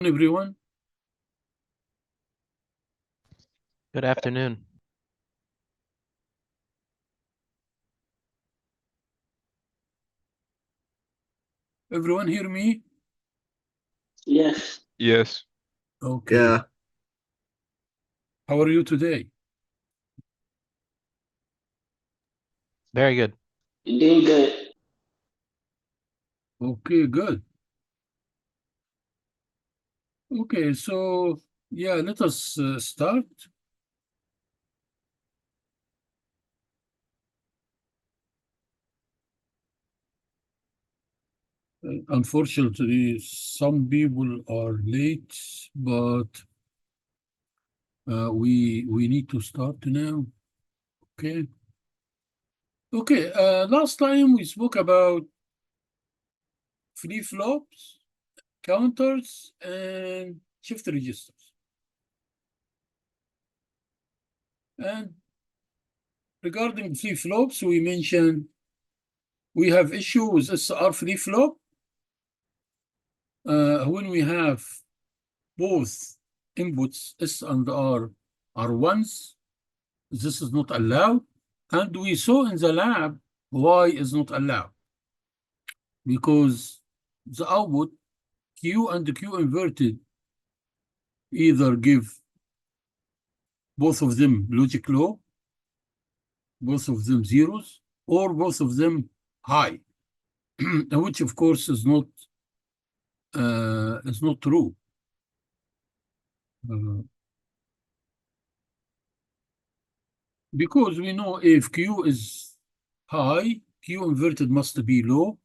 Everyone. Good afternoon. Everyone hear me? Yes, Yes. Okay. Yeah. How are you today? Very good. doing good. Okay, good. Okay, so yeah, let us start. Unfortunately, some people are late, but we need to start now. Okay. Okay. Last time we spoke about flip-flops, counters, and shift registers. And regarding flip-flops, we mentioned we have issue with SR flip-flop when we have both inputs S and R are ones. This is not allowed. And we saw in the lab why is not allowed. Because the output Q and Q inverted either give both of them logic low, both of them zeros, or both of them high, which of course is not true. Because we know if Q is high, Q inverted must be low,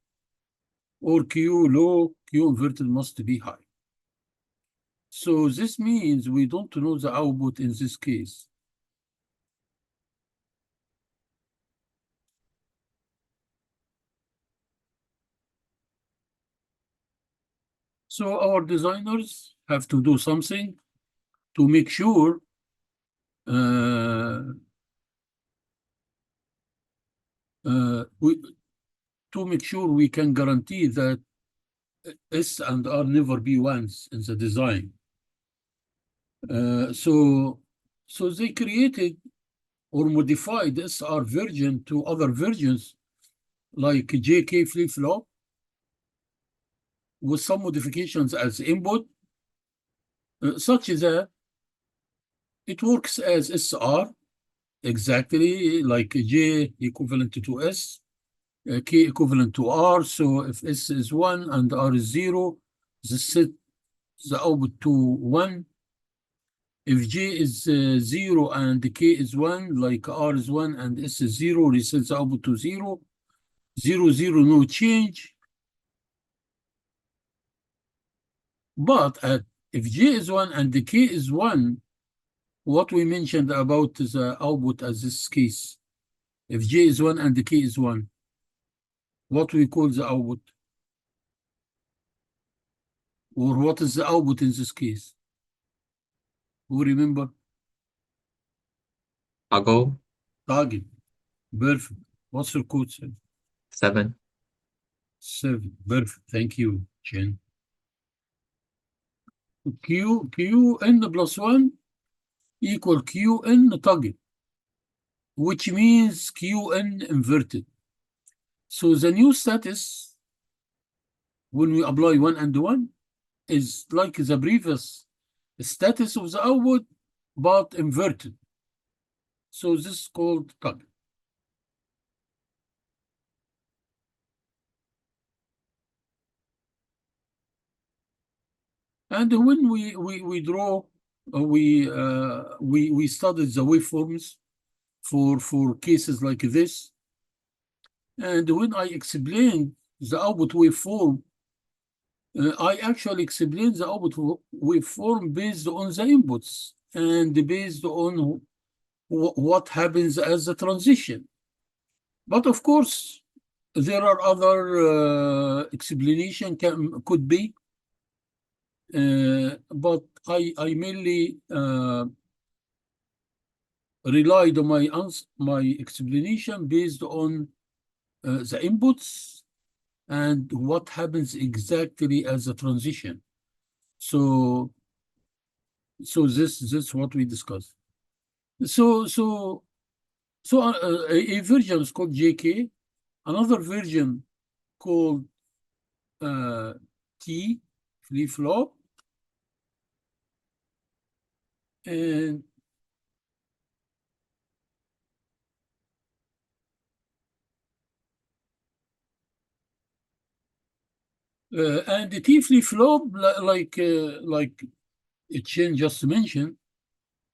or Q low, Q inverted must be high. So this means we don't know the output in this case. So our designers have to do something to make sure we can guarantee that S and R never be ones in the design. So they created or modified SR version to other versions like JK flip-flop with some modifications as input, such that it works as SR exactly like J equivalent to S, K equivalent to R. So if S is 1 and R is 0, this set the output to 1. If J is 0 and K is 1, like R is 1 and S is 0, resets the output to 0. 0, 0, no change. But if J is 1 and the K is 1, what we mentioned about the output as this case, if J is 1 and the K is 1, what we call the output? Or what is the output in this case? Who remember? Toggle Target. Perfect. What's your code say? 7. 7. Perfect. Thank you, Chen. Qn plus 1 equal Qn target, which means Qn inverted. So the new status, when we apply 1 and 1, is like the previous status of the output, but inverted. So this is called target. And when we draw, we studied the waveforms for cases like this. And when I explained the output waveform, I actually explained the output waveform based on the inputs and based on what happens as a transition. But of course, there are other explanation could be, but I mainly relied on my explanation based on the inputs and what happens exactly as a transition. So this is what we discussed. So a version is called JK, another version called T, flip-flop, and the T flip-flop, like Chen just mentioned,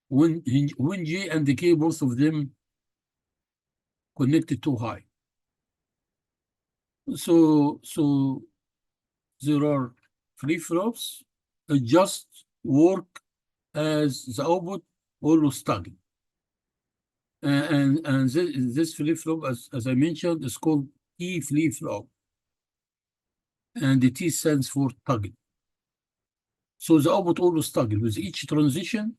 when J and the K, both of them connected to high. So there are flip-flops that just work as the output always toggle. And this flip-flop, as I mentioned, is called T flip-flop. And the T stands for toggle. So the output always toggle. With each transition,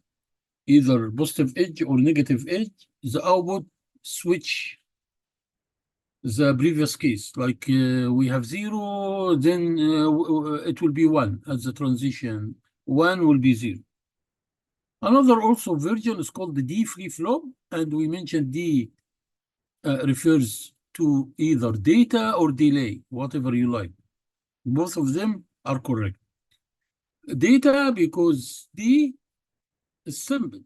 either positive edge or negative edge, the output switch the previous case. Like we have 0, then it will be 1 as the transition. 1 will be 0. Another also version is called the D flip-flop, and we mentioned D refers to either data or delay, whatever you like. Both of them are correct. Data, because D is simple.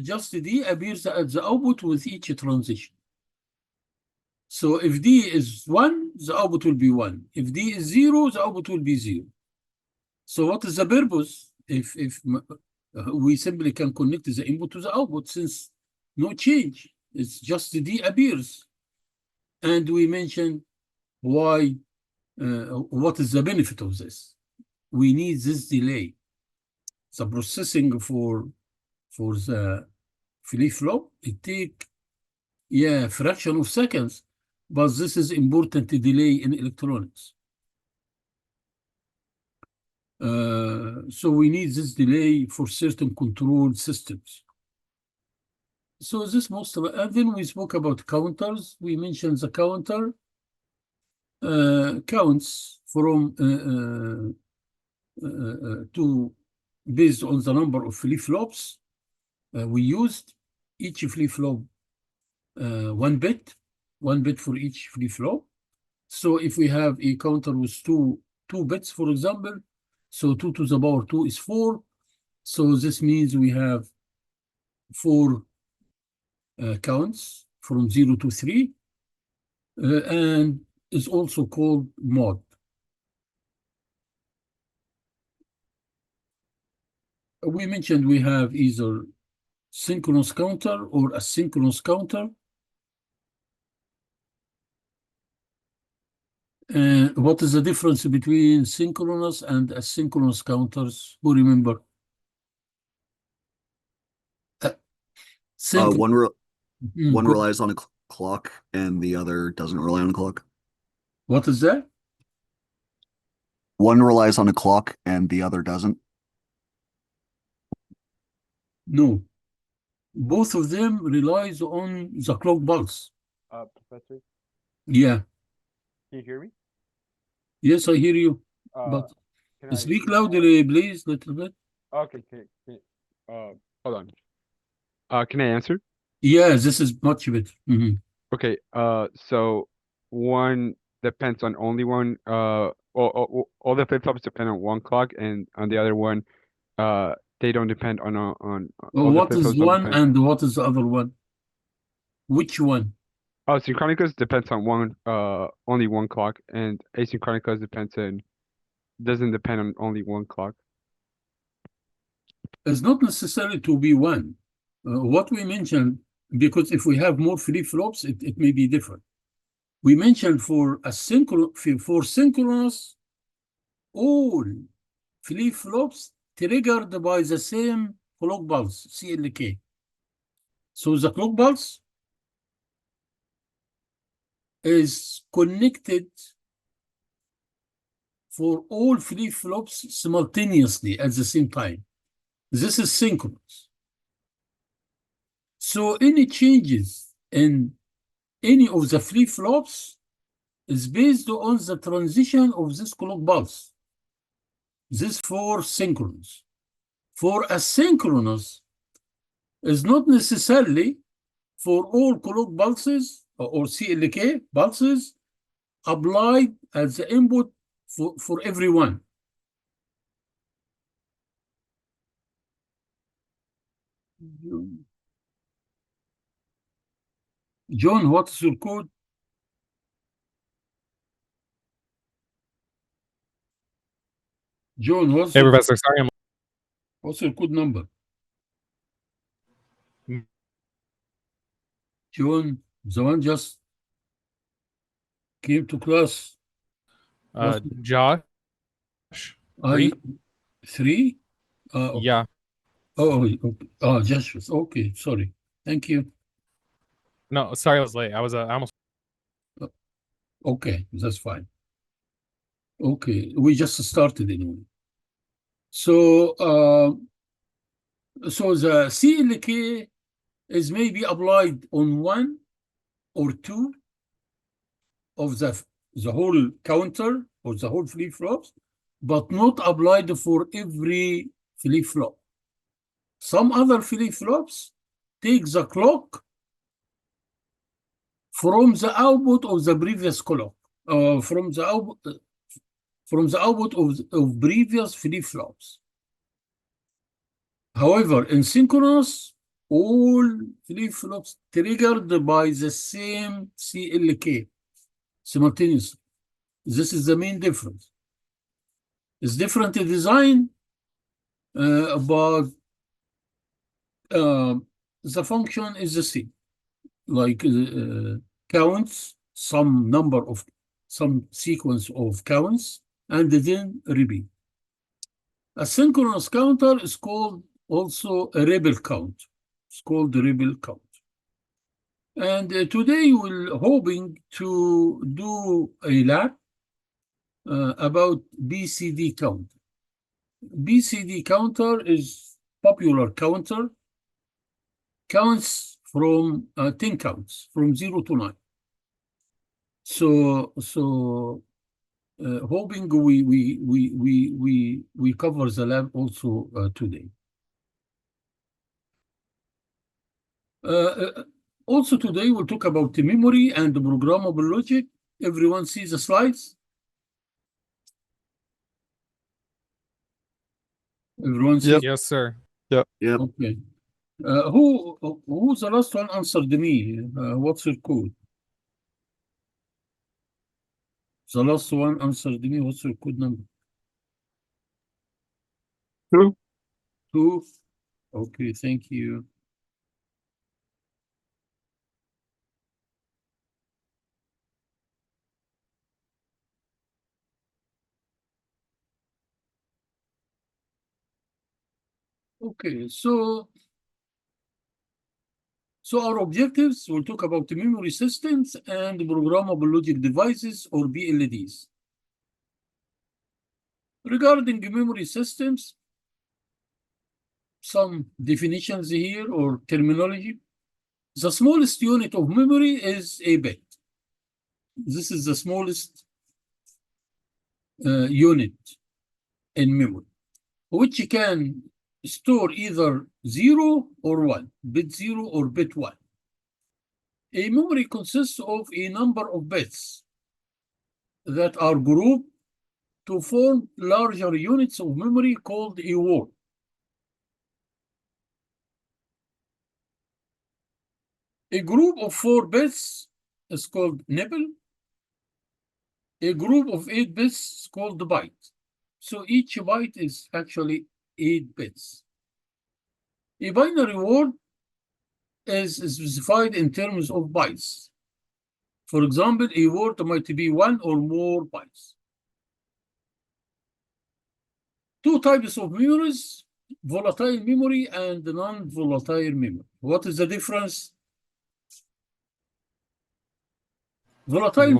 Just D appears at the output with each transition. So if D is 1, the output will be 1. If D is 0, the output will be 0. So what is the purpose if we simply can connect the input to the output, since no change, it's just the D appears. And we mentioned why, what is the benefit of this? We need this delay. The processing for the flip-flop, it take, a fraction of seconds, but this is important delay in electronics. So we need this delay for certain controlled systems. So this most of it, and then we spoke about counters. We mentioned the counter counts from to based on the number of flip-flops we used. Each flip-flop 1 bit for each flip-flop. So if we have a counter with two bits, for example, so 2 to the power 2 is 4. So this means we have 4 counts from 0 to 3, and is also called mod. We mentioned we have either synchronous counter or asynchronous counter. What is the difference between synchronous and asynchronous counters? Who remember? One Go- relies on a clock and the other doesn't rely on a clock. What is that? One relies on a clock and the other doesn't. No. Both of them relies on the clock pulse. Professor, Yeah. can you hear me? Yes, I hear you. Uh, But can speak louder, please, little bit. Okay, hold on. Can I answer? Yeah, this is much better. Mhm. Okay, so one depends on only one, all the flip-flops depend on one clock, and on the other one, they don't depend on all the What is flip-flops don't one depend. and what is the other one? Which one? Oh, Synchronicus depends on only one clock, and Asynchronicus doesn't depend on only one clock. It's not necessary to be one. What we mentioned, because if we have more flip-flops, it may be different. We mentioned for synchronous, all flip-flops triggered by the same clock pulse, CLK. So the clock pulse is connected for all flip-flops simultaneously at the same time. This is synchronous. So any changes in any of the flip-flops is based on the transition of this clock pulse. This for synchronous. For asynchronous is not necessarily for all clock pulses or CLK pulses applied as the input for everyone. John, what is your code? John, Hey, Professor. Sorry, what's your code number? Mm. John, the one just came to class. Josh. I 3? Yeah. Oh, okay. Oh, Joshua. Okay, sorry. Thank you. No, sorry, I was late. I almost. Okay, that's fine. Okay, we just started anyway. So, so the CLK is maybe applied on 1 or 2 of the whole counter or the whole flip-flops, but not applied for every flip-flop. Some other flip-flops take the clock from the output of the previous clock, from the output of previous flip-flops. However, in synchronous, all flip-flops triggered by the same CLK simultaneously. This is the main difference. It's different design, but the function is the same. Like counts some sequence of counts and then repeat. A synchronous counter is called also a rebel count. It's called the rebel count. And today we're hoping to do a lab about BCD count. BCD counter is popular counter, counts from 10 counts from 0 to 9. So hoping we cover the lab also today. Also today we'll talk about the memory and the programmable logic. Everyone sees the slides? Everyone sees? Yep. Yes, sir. Yep. Okay. Who's the last one answered me? What's your code? The last one answered me. What's your code number? 2. 2. Okay, thank you. Okay, so our objectives, we'll talk about the memory systems and programmable logic devices or BLDs. Regarding the memory systems, some definitions here or terminology. The smallest unit of memory is a bit. This is the smallest unit in memory, which can store either 0 or 1, bit 0 or bit 1. A memory consists of a number of bits that are grouped to form larger units of memory called a word. A group of 4 bits is called nibble. A group of 8 bits is called the byte. So each byte is actually 8 bits. A binary word is specified in terms of bytes. For example, a word might be 1 or more bytes. 2 types of memories, volatile memory and non-volatile memory. What is the difference? Volatile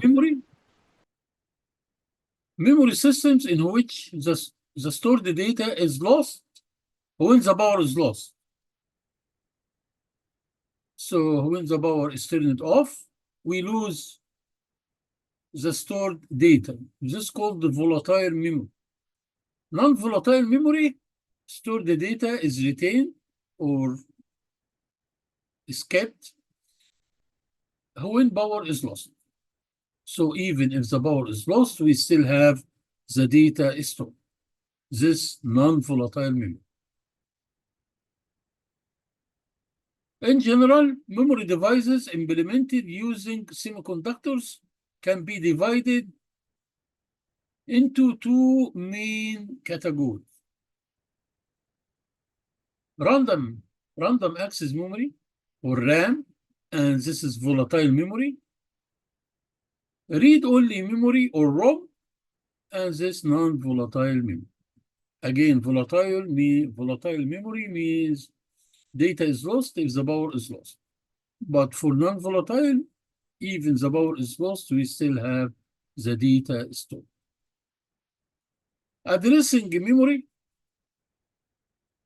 memory systems in which the stored data is lost when the power is lost. So when the power is turned off, we lose the stored data. This is called the volatile memory. Non-volatile memory store the data is retained or is kept when power is lost. So even if the power is lost, we still have the data stored. This non-volatile memory. In general, memory devices implemented using semiconductors can be divided into two main categories. Random access memory, or RAM, and this is volatile memory. Read-only memory, or ROM, and this non-volatile memory. Again, volatile memory means data is lost if the power is lost. But for non-volatile, even the power is lost, we still have the data stored. Addressing memory.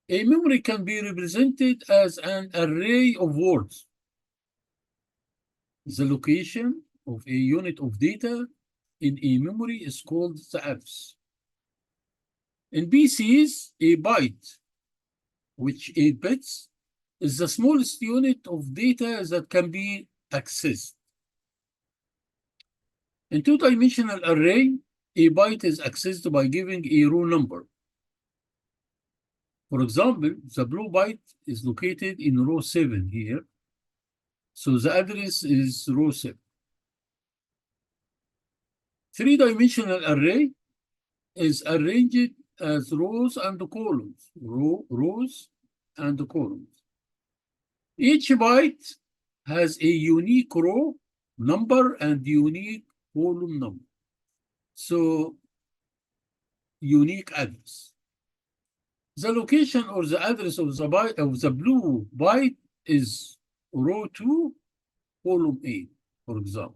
A memory can be represented as an array of words. The location of a unit of data in a memory is called the address. In PCs, a byte, which 8 bits, is the smallest unit of data that can be accessed. In two-dimensional array, a byte is accessed by giving a row number. For example, the blue byte is located in row 7 here. So the address is row 7. Three-dimensional array is arranged as rows and columns. Rows and columns. Each byte has a unique row number and unique column number. So, unique address. The location or the address of the byte of the blue byte is row 2, column 8, for example.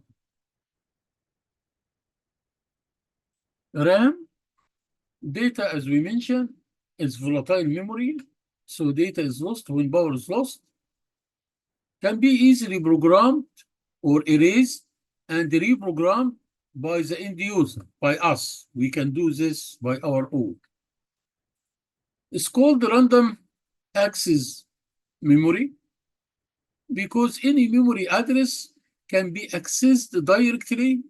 RAM, data, as we mentioned, is volatile memory, so data is lost when power is lost. Can be easily programmed or erased and reprogrammed by the end user, by us. We can do this by our own. It's called random access memory because any memory address can be accessed directly.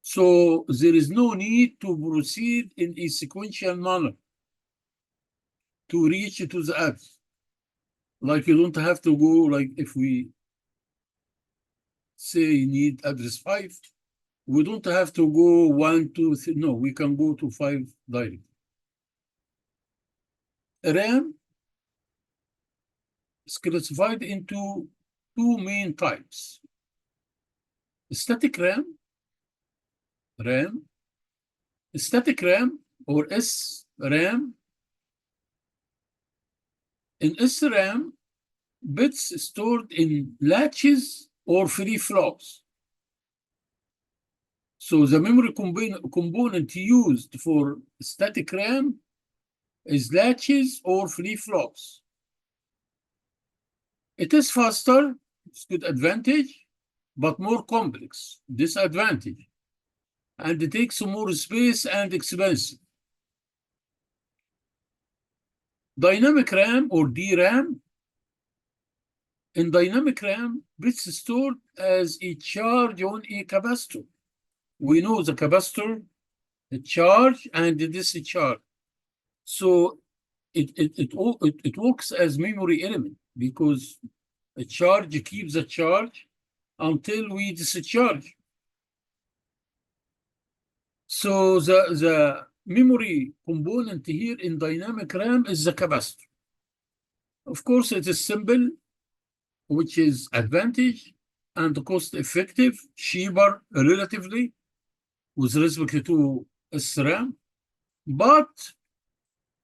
So there is no need to proceed in a sequential manner to reach to the address. Like you don't have to go, like if we say need address 5, we don't have to go 1, 2, 3. No, we can go to 5 directly. RAM is classified into two main types. Static RAM, static RAM or SRAM. In SRAM, bits stored in latches or flip-flops. So the memory component used for static RAM is latches or flip-flops. It is faster, it's good advantage, but more complex, disadvantage. And it takes more space and expensive. Dynamic RAM or DRAM. In dynamic RAM, bits stored as a charge on a capacitor. We know the capacitor, the charge and the discharge. So it works as memory element because a charge keeps the charge until we discharge. So the memory component here in dynamic RAM is the capacitor. Of course, it is simple, which is advantage and cost effective, cheaper relatively with respect to SRAM, but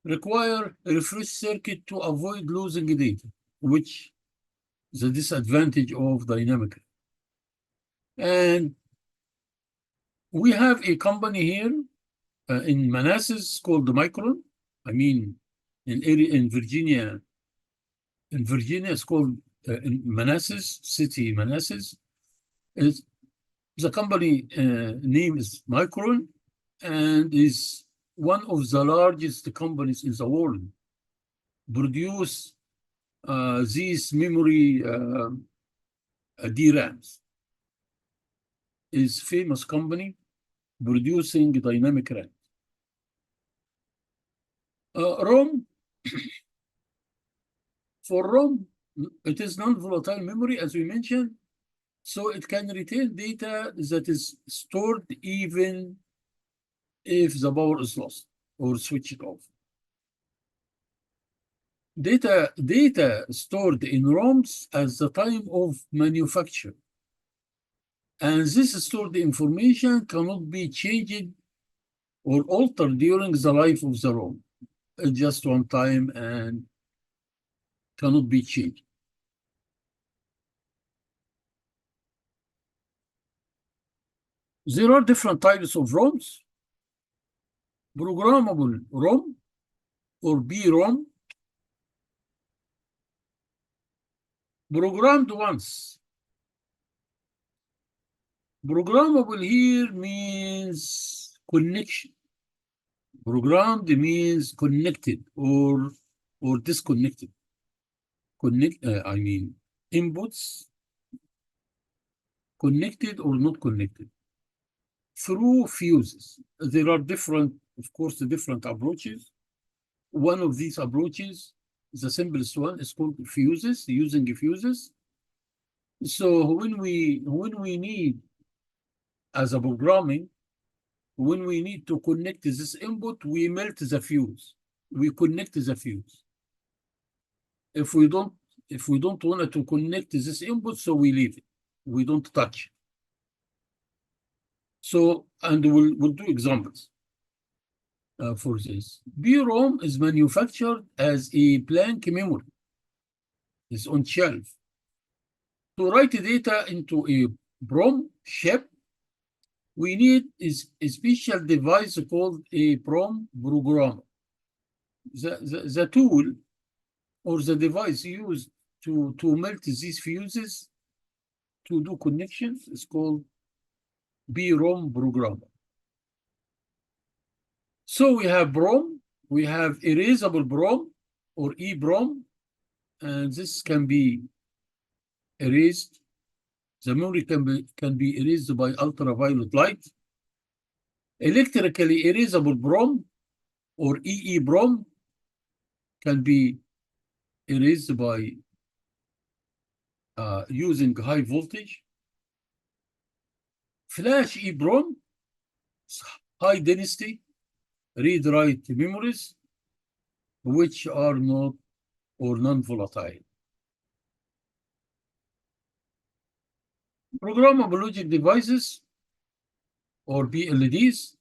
require a refresh circuit to avoid losing data, which is a disadvantage of dynamic. And we have a company here in Manassas called Micron. I mean, in Virginia. In Virginia, it's called in Manassas, city Manassas. The company name is Micron and is one of the largest companies in the world produce these memory DRAMs. Is famous company producing dynamic RAM. ROM, for ROM, it is non-volatile memory, as we mentioned, so it can retain data that is stored even if the power is lost or switched off. Data stored in ROMs at the time of manufacture. And this stored information cannot be changed or altered during the life of the ROM. Just one time and cannot be changed. There are different types of ROMs. Programmable ROM or BROM. Programmed once. Programmable here means connection. Programmed means connected or disconnected. I mean inputs connected or not connected through fuses. There are different, of course, different approaches. One of these approaches, the simplest one, is called fuses, using fuses. So when we need, as a programming, when we need to connect this input, we melt the fuse. We connect the fuse. If we don't want to connect this input, so we leave it. We don't touch it. So, and we'll do examples for this. BROM is manufactured as a blank memory. It's on shelf. To write data into a BROM chip, we need a special device called a BROM programmer. The tool or the device used to melt these fuses to do connections is called BROM programmer. So we have BROM, we have erasable BROM or EBROM, and this can be erased. The memory can be erased by ultraviolet light. Electrically erasable BROM or EEPROM can be erased by using high voltage. Flash EEPROM, high density read-write memories, which are not or non-volatile. Programmable logic devices or BLDs.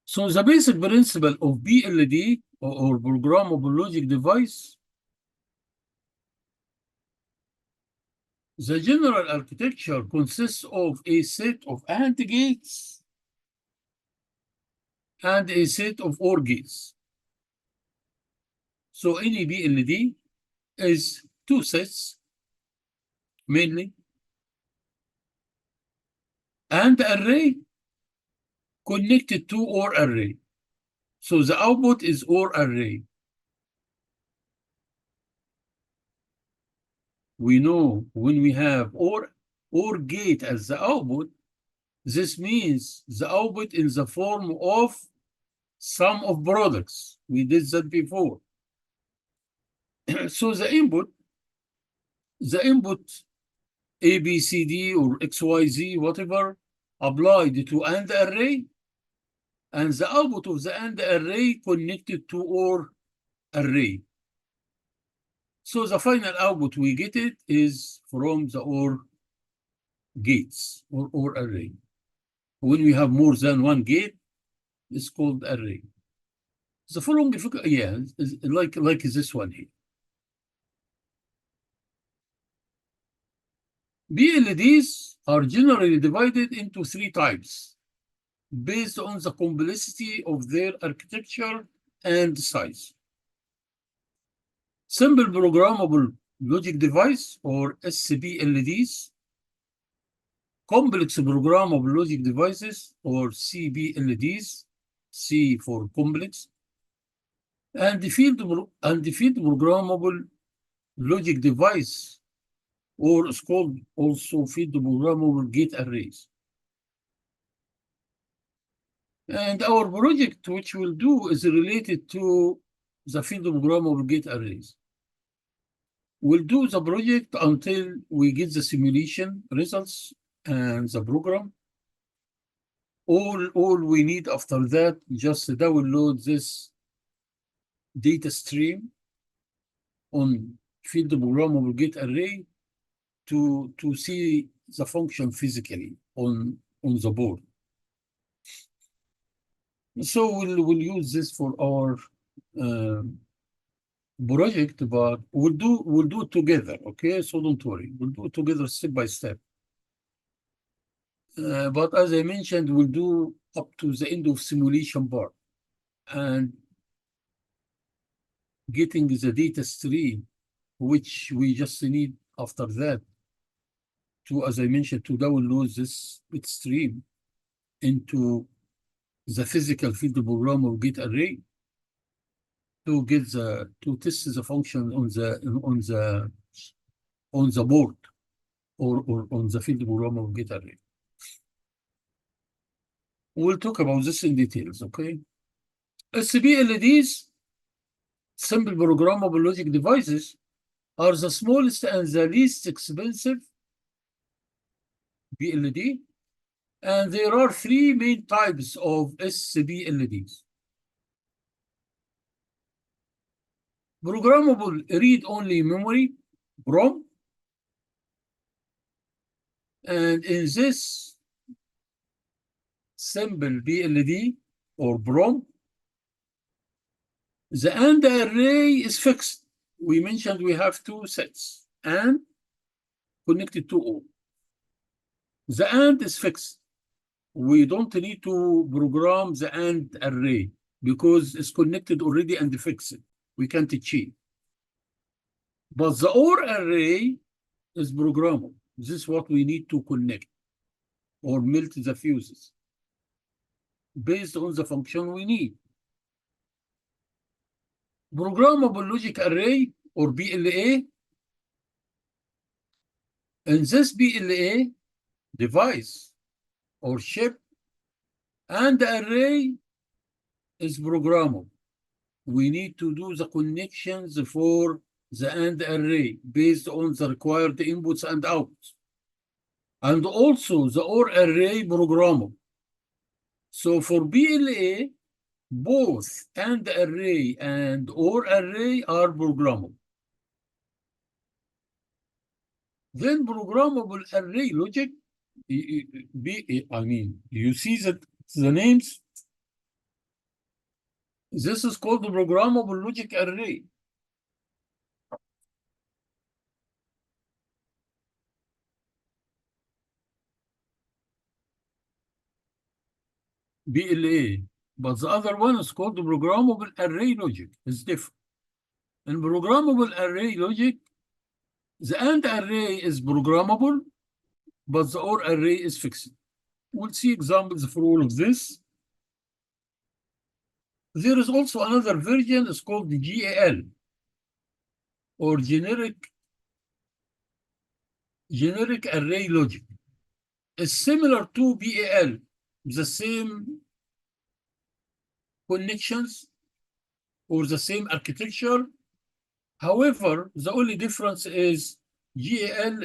So the basic principle of BLD or programmable logic device, the general architecture consists of a set of AND gates and a set of OR gates. So any BLD is two sets, mainly, and array connected to OR array. So the output is OR array. We know when we have OR gate as the output, this means the output in the form of sum of products. We did that before. So the input A, B, C, D, or X, Y, Z, whatever, applied to AND array, and the output of the AND array connected to OR array. So the final output we get it is from the OR gates or OR array. When we have more than one gate, it's called array. The following, yeah, is like this one here. BLDs are generally divided into three types based on the complexity of their architecture and size. Simple programmable logic device or SBLDs. complex programmable logic devices, or CPLDs, C for complex, and the field programmable logic device, or it's called also field programmable gate arrays. And our project, which we'll do, is related to the field programmable gate arrays. We'll do the project until we get the simulation results and the program. All we need after that, just download this data stream on field programmable gate array to see the function physically on the board. So we'll use this for our project, but we'll do it together, okay? So don't worry, we'll do it together step by step. But as I mentioned, we'll do up to the end of simulation part, and getting the data stream, which we just need after that to, as I mentioned, to download this bit stream into the physical field programmable gate array to get to test the function on the board or on the field programmable gate array. We'll talk about this in details, okay? SPLDs, simple programmable logic devices, are the smallest and the least expensive PLD, and there are three main types of SPLDs. Programmable read-only memory, PROM, and in this simple PLD or PROM, the AND array is fixed. We mentioned we have two sets, AND connected to OR. The AND is fixed. We don't need to program the AND array because it's connected already and fixed. We can't cheat. But the OR array is programmable. This is what we need to connect or melt the fuses based on the function we need. Programmable logic array or PLA. In this PLA device or chip, and the array is programmable. We need to do the connections for the AND array based on the required inputs and outputs. And also the OR array programmable. So for PLA, both AND array and OR array are programmable. Then programmable array logic, I mean, you see that the names. This is called the programmable logic array. PLA, but the other one is called the programmable array logic. It's different. In programmable array logic, the AND array is programmable, but the OR array is fixed. We'll see examples for all of this. There is also another version, it's called the GAL, or generic array logic. It's similar to BAL, the same connections or the same architecture. However, the only difference is GAL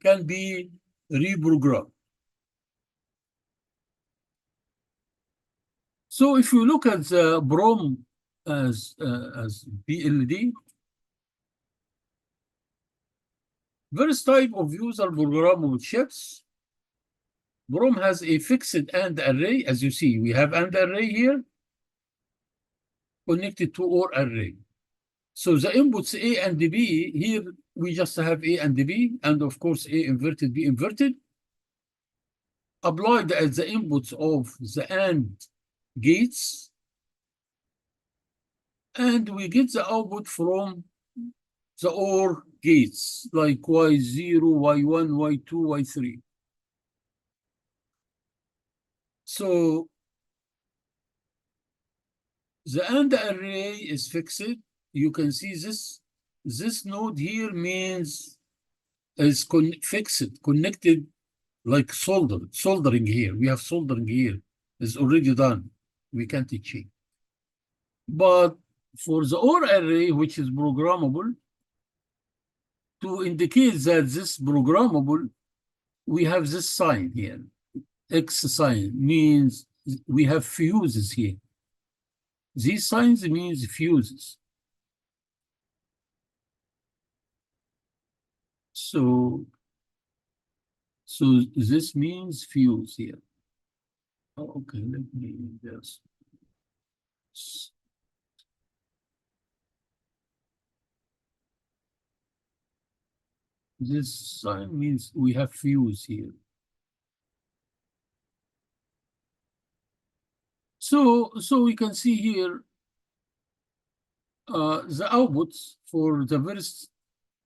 can be reprogrammed. So if you look at the PROM as PLD, first type of user programmable chips, PROM has a fixed AND array. As you see, we have AND array here connected to OR array. So the inputs A and B, here we just have A and B, and of course A inverted, B inverted, applied as the inputs of the AND gates, and we get the output from the OR gates, like Y0, Y1, Y2, Y3. So the AND array is fixed. You can see this node here means is fixed, connected like soldering here. We have soldering here. It's already done. We can't change. But for the OR array, which is programmable, to indicate that this programmable, we have this sign here. X sign means we have fuses here. These signs means fuses. So this means fuse here. Oh, okay, let me just. This sign means we have fuse here. So we can see here the outputs for the first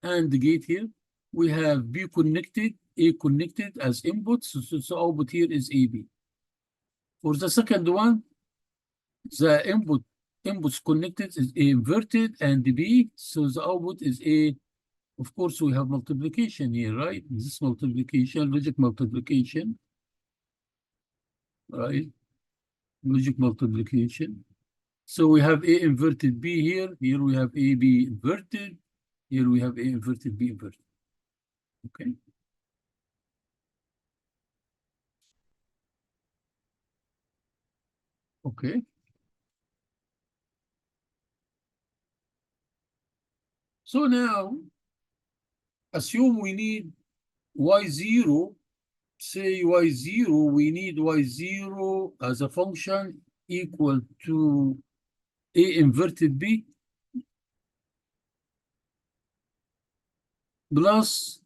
AND gate here. We have B connected, A connected as inputs. So output here is AB. For the second one, the inputs connected is A inverted and B. So the output is A. Of course, we have multiplication here, right? This multiplication, logic multiplication, right? Logic multiplication. So we have A inverted B here. Here we have AB inverted. Here we have A inverted B inverted. Okay. Okay. So now, assume we need Y0, say Y0, we need Y0 as a function equal to A inverted B plus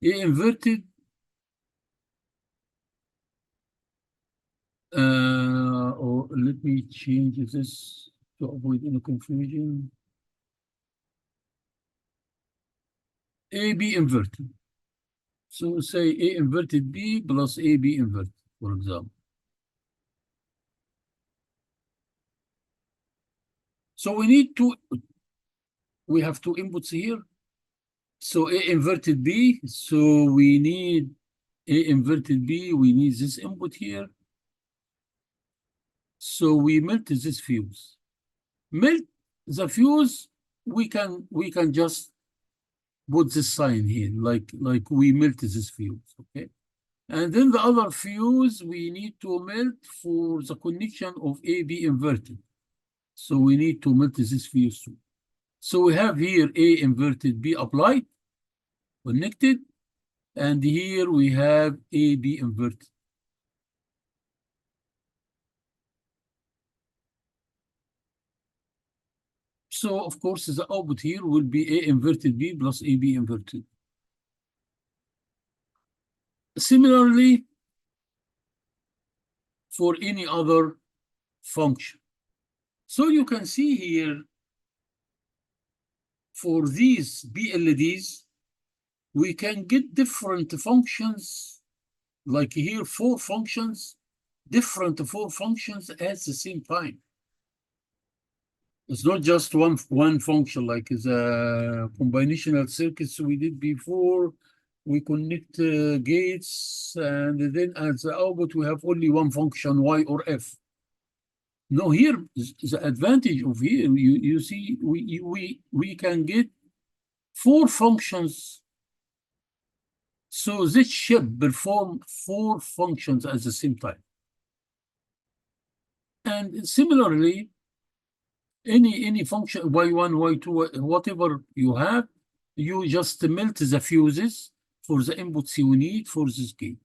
A inverted or let me change this to avoid any confusion. AB inverted. So say A inverted B plus AB inverted, for example. So we have two inputs here. So A inverted B, so we need A inverted B, we need this input here. So we melt this fuse. Melt the fuse, we can just put this sign here, like we melt this fuse, okay? And then the other fuse we need to melt for the connection of AB inverted. So we need to melt this fuse too. So we have here A inverted B applied, connected, and here we have AB inverted. So of course the output here will be A inverted B plus AB inverted. Similarly, for any other function. So you can see here, for these BLDs, we can get different functions, like here, 4 functions, different 4 functions at the same time. It's not just one function, like the combinational circuits we did before. We connect gates, and then as the output, we have only one function, Y or F. No, here, the advantage of here, you see, we can get 4 functions. So this chip perform 4 functions at the same time. And similarly, any function, Y1, Y2, whatever you have, you just melt the fuses for the inputs you need for this gate.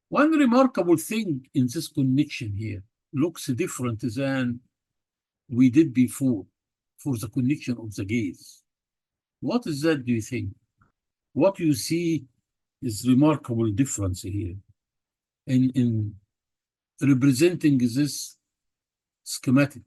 One remarkable thing in this connection here looks different than we did before for the connection of the gates. What is that, do you think? What you see is remarkable difference here in representing this schematic.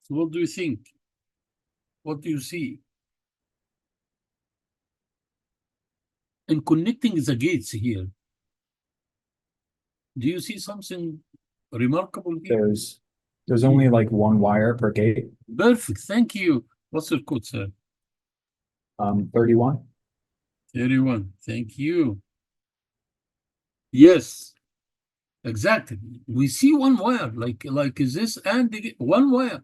So what do you think? What do you see? In connecting the gates here, do you see something remarkable here? There's only like one wire per gate, Perfect, thank you. What's your code, sir? 31. 31, thank you. Yes, exactly. We see one wire, like this, and one wire.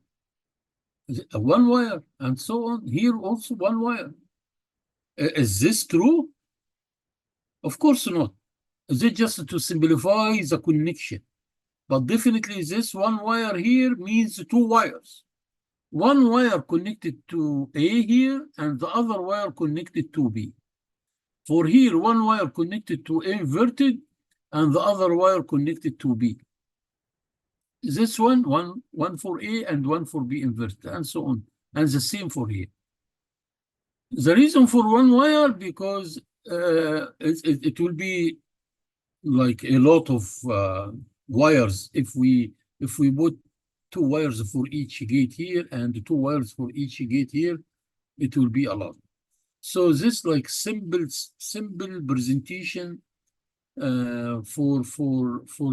One wire, and so on. Here also one wire. Is this true? Of course not. Is it just to simplify the connection? But definitely this one wire here means two wires. One wire connected to A here, and the other wire connected to B. For here, one wire connected to A inverted, and the other wire connected to B. This one for A and one for B inverted, and so on. And the same for here. The reason for one wire, because it will be like a lot of wires if we put two wires for each gate here and two wires for each gate here, it will be a lot. So this like simple presentation for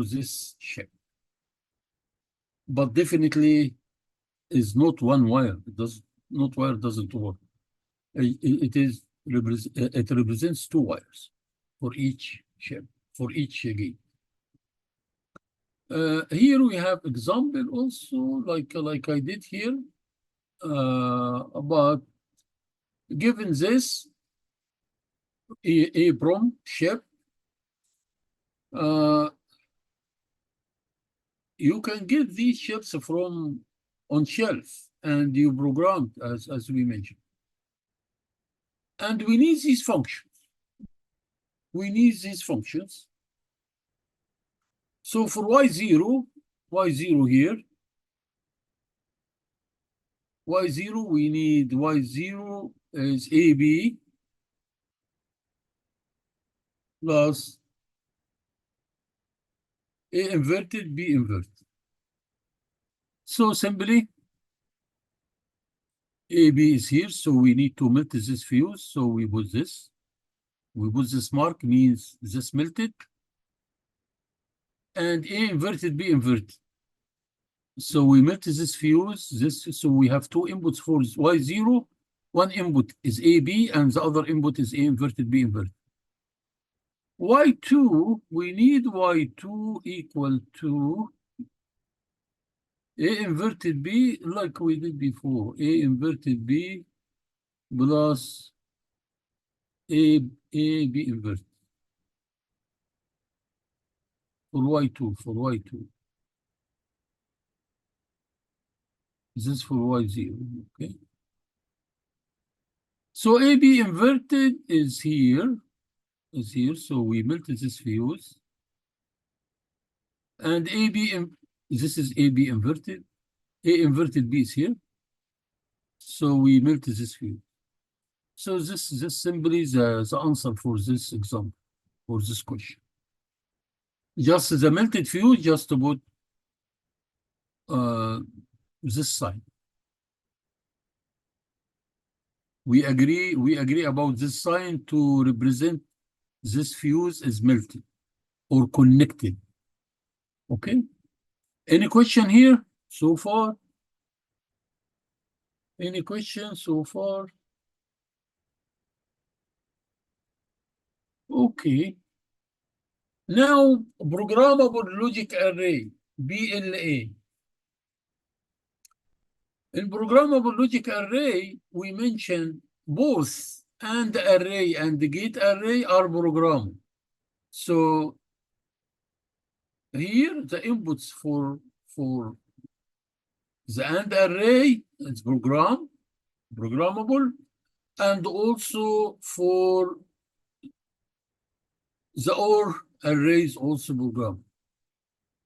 this chip, but definitely is not one wire. Doesn't work. It represents two wires for each chip, for each gate. Here we have example also, like I did here, about given this EEPROM chip, you can get these chips from on shelf, and you program as we mentioned. And we need these functions. We need these functions. So for Y0 here, Y0, we need Y0 is AB plus A inverted, B inverted. So simply, AB is here, so we need to melt this fuse. So we put this. We put this mark, means this melted. And A inverted, B inverted. So we melt this fuse. So we have two inputs for Y0. One input is AB, and the other input is A inverted, B inverted. Y2, we need Y2 equal to A inverted B, like we did before. A inverted B plus A B inverted. For Y2. This is for Y0, okay? So AB inverted is here, so we melted this fuse. And this is AB inverted. A inverted B is here. So we melted this fuse. So this simply the answer for this example, for this question. Just the melted fuse, just to put this sign. We agree about this sign to represent this fuse is melted or connected. Okay. Any question here so far? Any questions so far? Okay. Now, programmable logic array, BLA. In programmable logic array, we mentioned both AND array and the gate array are programmable. So here the inputs for the AND array is programmable, and also for the OR array is also programmable.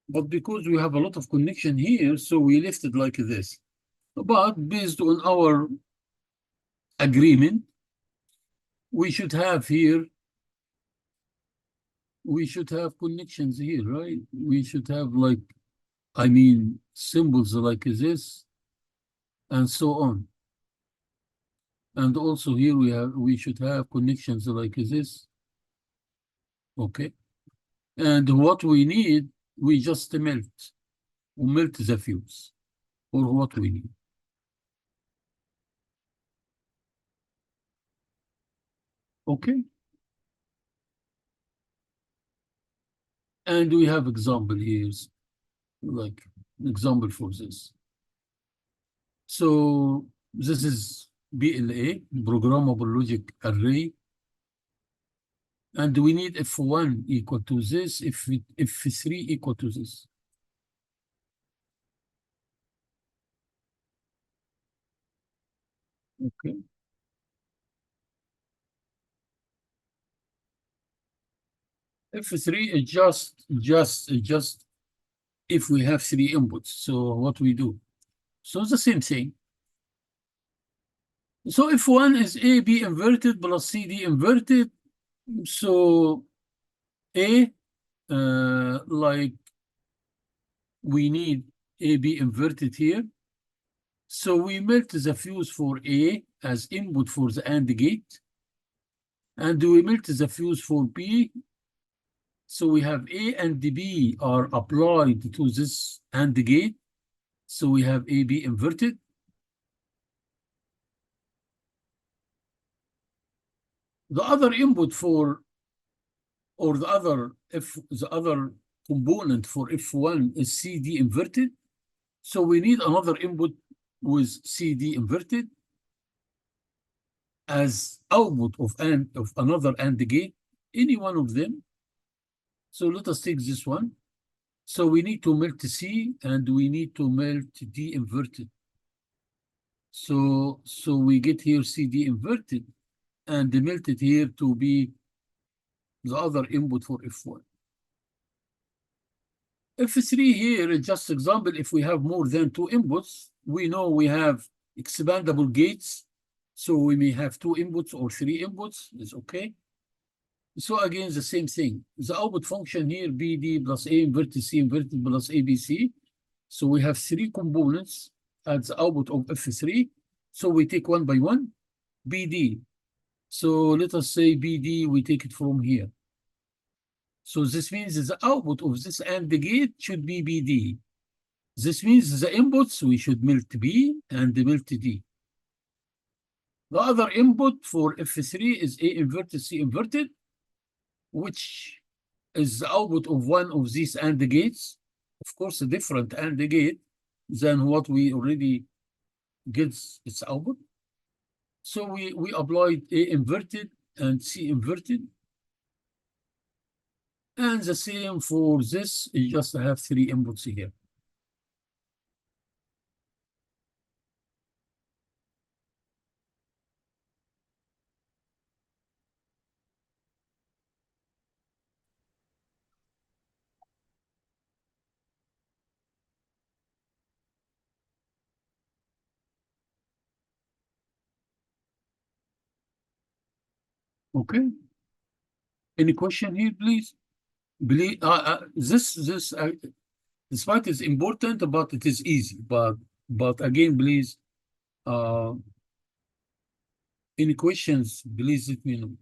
But because we have a lot of connection here, so we left it like this. But based on our agreement, we should have here, we should have connections here, right? We should have like, I mean, symbols like this and so on. And also here we should have connections like this. Okay. And what we need, we just melt the fuse or what we need. Okay. And we have example here, like example for this. So this is BLA, programmable logic array. And we need F1 equal to this, F3 equal to this. Okay. F3 is just if we have 3 inputs. So what we do? So the same thing. So F1 is A, B inverted plus CD inverted. So A, like we need AB inverted here. So we melt the fuse for A as input for the AND gate. And we melt the fuse for B. So we have A and B are applied to this AND gate. So we have AB inverted. The other input for, or the other component for F1 is CD inverted. So we need another input with CD inverted as output of another AND gate, any one of them. So let us take this one. So we need to melt C and we need to melt D inverted. So we get here CD inverted and melt it here to be the other input for F1. F3 here is just example. If we have more than 2 inputs, we know we have expandable gates. So we may have 2 inputs or 3 inputs. It's okay. So again, the same thing. The output function here, BD plus A inverted C inverted plus ABC. So we have 3 components at the output of F3. So we take one by one. BD. So let us say BD, we take it from here. So this means the output of this AND gate should be BD. This means the inputs, we should melt B and melt D. The other input for F3 is A inverted, C inverted, which is the output of one of these AND gates. Of course, a different AND gate than what we already gets its output. So we applied A inverted and C inverted. And the same for this, you just have 3 inputs here. Okay. Any question here, please? Believe this part is important, but it is easy. But again, please, any questions? Please let me know.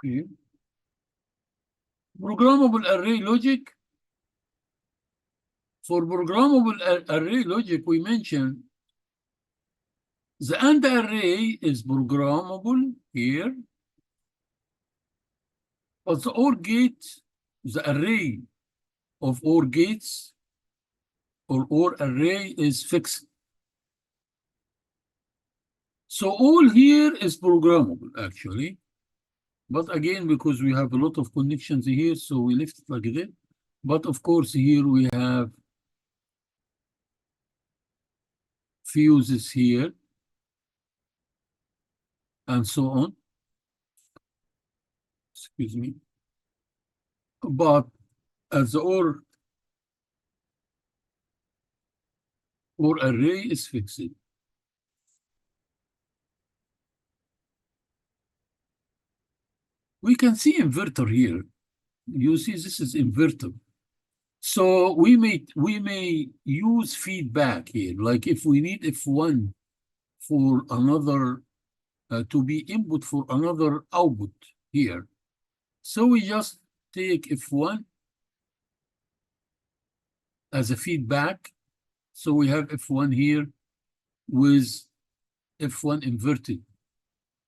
Okay. Programmable array logic. For programmable array logic, we mentioned the AND array is programmable here, but the OR gate, the array of OR gates or OR array is fixed. So all here is programmable actually. But again, because we have a lot of connections here, so we left it like that. But of course, here we have fuses here and so on. Excuse me. But as the OR array is fixed. we can see inverter here. You see, this is inverter. So we may use feedback here, like if we need F1 for another to be input for another output here. So we just take F1 as a feedback. So we have F1 here with F1 inverted.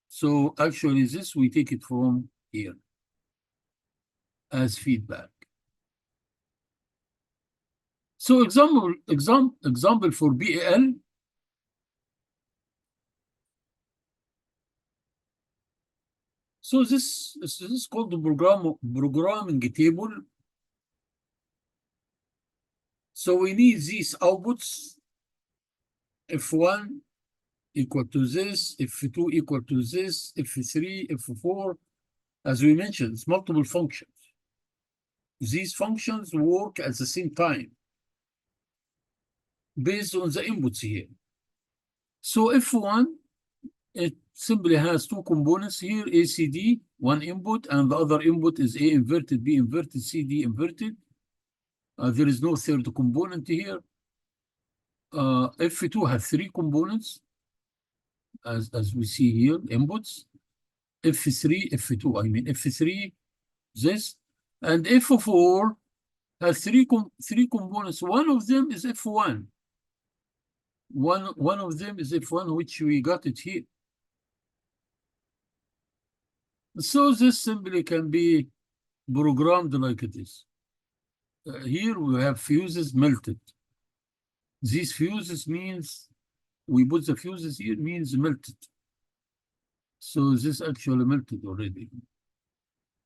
So actually this we take it from here as feedback. So example for BAL. So this is called the programming table. So we need these outputs, F1 equal to this, F2 equal to this, F3, F4. As we mentioned, it's multiple functions. These functions work at the same time based on the inputs here. So F1, it simply has two components here, ACD, one input, and the other input is A inverted, B inverted, CD inverted. There is no third component here. F2 has three components, as we see here, inputs. F3, F2, I mean F3, this, and F4 has three components. One of them is F1. One of them is F1, which we got it here. So this simply can be programmed like it is. Here we have fuses melted. These fuses means, we put the fuses here, means melted. So this actually melted already.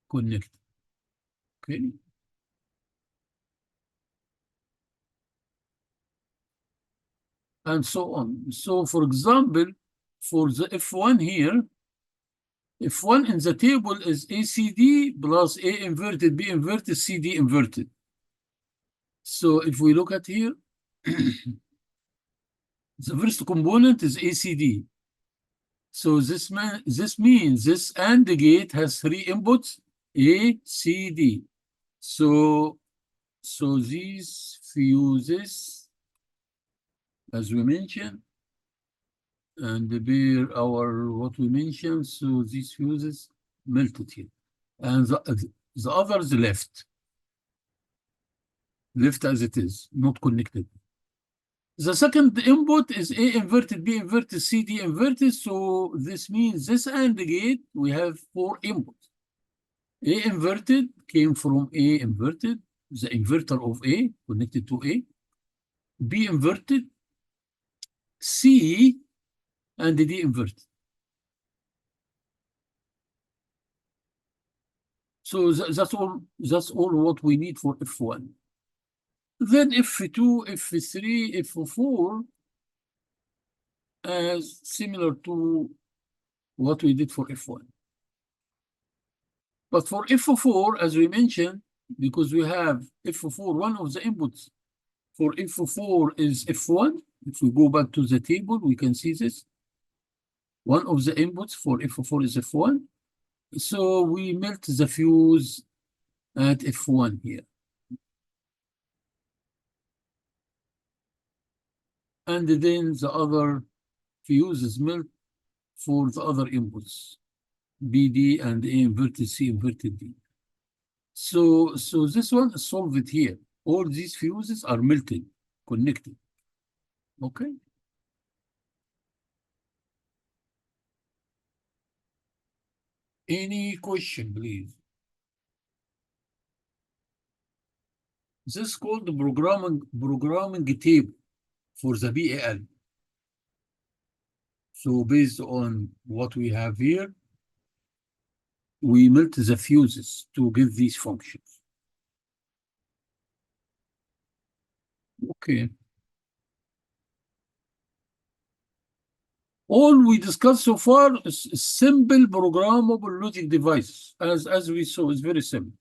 Connected. Okay. And so on. So for example, for the F1 here, F1 in the table is ACD plus A inverted, B inverted, CD inverted. So if we look at here, the first component is ACD. So this means this AND gate has three inputs, A, C, D. So these fuses, as we mentioned, and bear our what we mentioned, so these fuses melted here. And the others left as it is, not connected. The second input is A inverted, B inverted, CD inverted. So this means this AND gate, we have four inputs. A inverted came from A inverted, the inverter of A connected to A. B inverted, C, and D inverted. So that's all what we need for F1. Then F2, F3, F4 as similar to what we did for F1. But for F4, as we mentioned, because we have F4, one of the inputs for F4 is F1. If we go back to the table, we can see this. One of the inputs for F4 is F1. So we melt the fuse at F1 here. And then the other fuses melt for the other inputs, BD and A inverted, C inverted D. So this one is solved here. All these fuses are melted, connected. Okay. Any question, please? This is called the programming table for the BAL. So based on what we have here, we melt the fuses to give these functions. Okay. All we discussed so far is simple programmable logic devices. As we saw, it's very simple.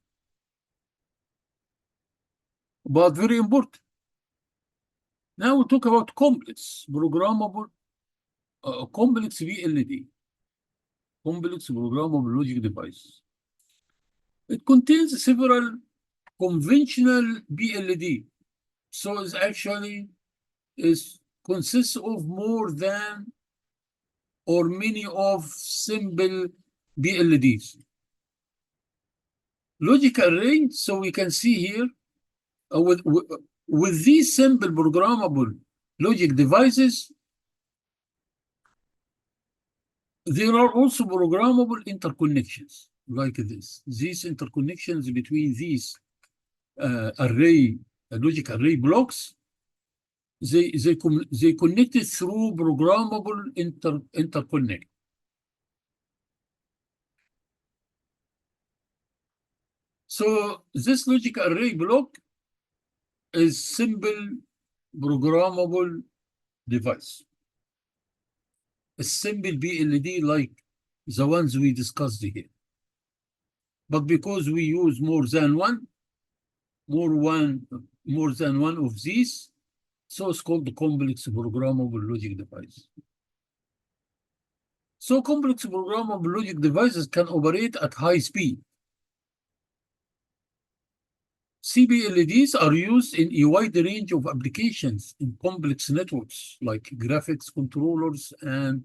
But very important. Now we talk about complex programmable, complex VLD, complex programmable logic device. It contains several conventional BLD. So it's actually consists of more than or many of simple BLDs. Logic array, so we can see here with these simple programmable logic devices, there are also programmable interconnections like this. These interconnections between these logic array blocks, they connected through programmable interconnect. So this logic array block is simple programmable device. A simple BLD like the ones we discussed here. But because we use more than one of these, so it's called the complex programmable logic device. So complex programmable logic devices can operate at high speed. CBLDs are used in a wide range of applications in complex networks like graphics controllers and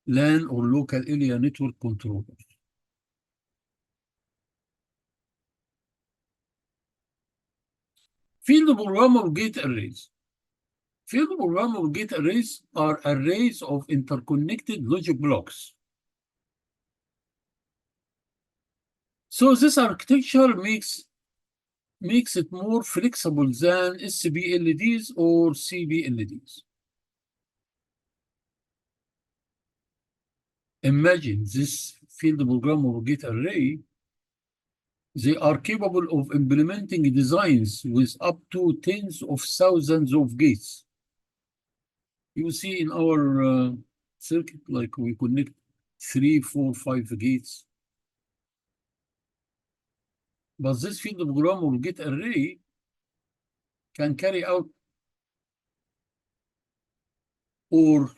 LAN or local area network controllers. Field programmable gate arrays. Field programmable gate arrays are arrays of interconnected logic blocks. So this architecture makes it more flexible than SBLDs or CBLDs. Imagine this field programmable gate array. They are capable of implementing designs with up to tens of thousands of gates. You see in our circuit, like we connect 3, 4, 5 gates. But this field programmable gate array can carry out or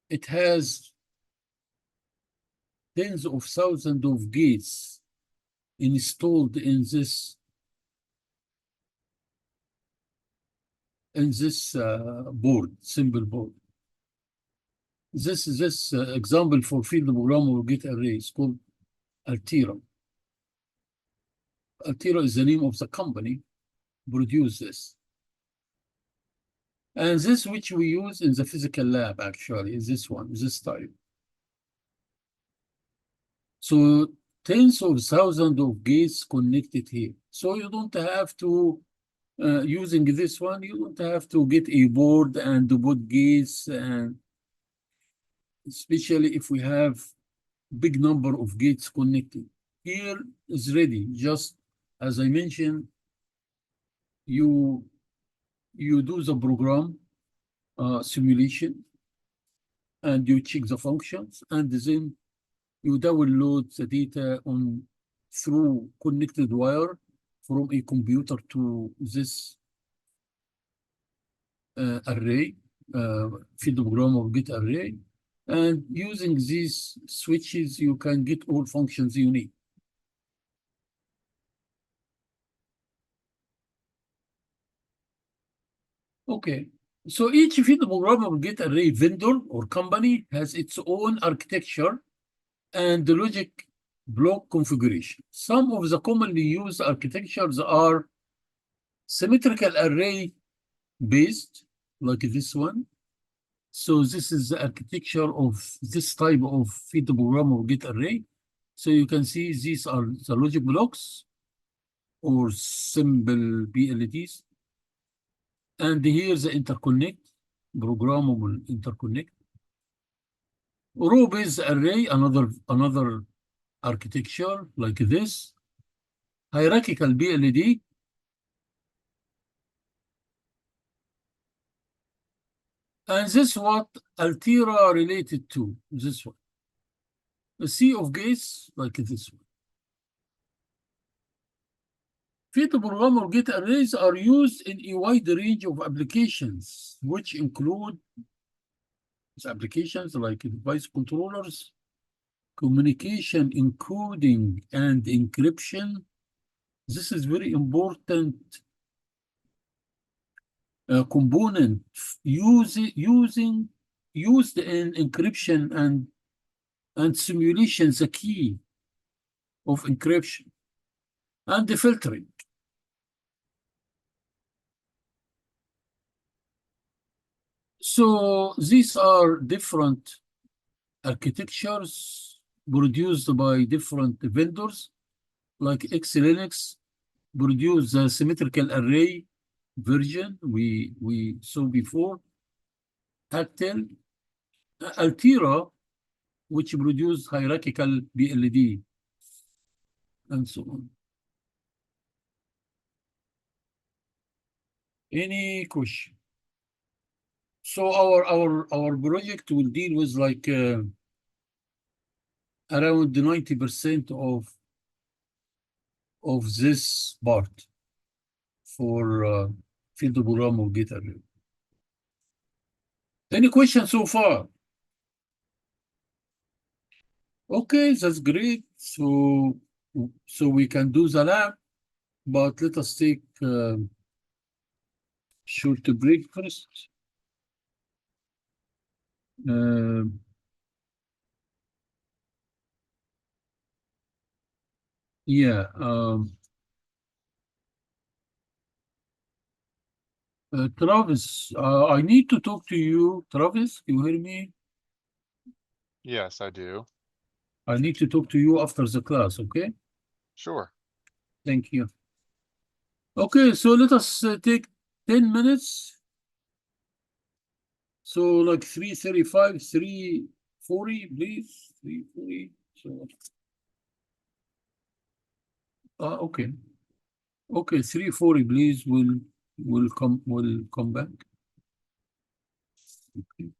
it has tens of thousands of gates installed in this board, simple board. This example for field programmable gate array is called Altera. Altera is the name of the company produce this. And this which we use in the physical lab actually is this one, this type. So tens of thousands of gates connected here. So you don't have to, using this one, you don't have to get a board and to put gates, and especially if we have big number of gates connected. Here is ready, just as I mentioned, you do the program simulation and you check the functions, and then you download the data through connected wire from a computer to this array, field programmable gate array. And using these switches, you can get all functions you need. Okay, so each field programmable gate array vendor or company has its own architecture and the logic block configuration. Some of the commonly used architectures are symmetrical array based, like this one. So this is the architecture of this type of field programmable gate array. So you can see these are the logic blocks or simple BLDs. And here's the interconnect, programmable interconnect. Row-based array, another architecture like this. Hierarchical BLD. And this what Altera related to, this one. A sea of gates like this one. Field programmable gate arrays are used in a wide range of applications, which include applications like device controllers, communication encoding and encryption. This is very important component used in encryption and simulation, the key of encryption and the filtering. So these are different architectures produced by different vendors, like Linux produced the symmetrical array version we saw before, Hactel, Altera, which produced hierarchical BLD, and so on. Any question? So our project will deal with like around 90% of this part for field program of gate array. Any questions so far? Okay, that's great. So we can do the lab, but let us take short break first. Yeah. Travis, I need to talk to you. Travis, you hear me? Yes, I do. I need to talk to you after the class, okay? Sure. Thank you. Okay, so let us take 10 minutes. So like 3:35, 3:40, please. 3:40. So okay. Okay, 3:40, please. We'll come back. Okay.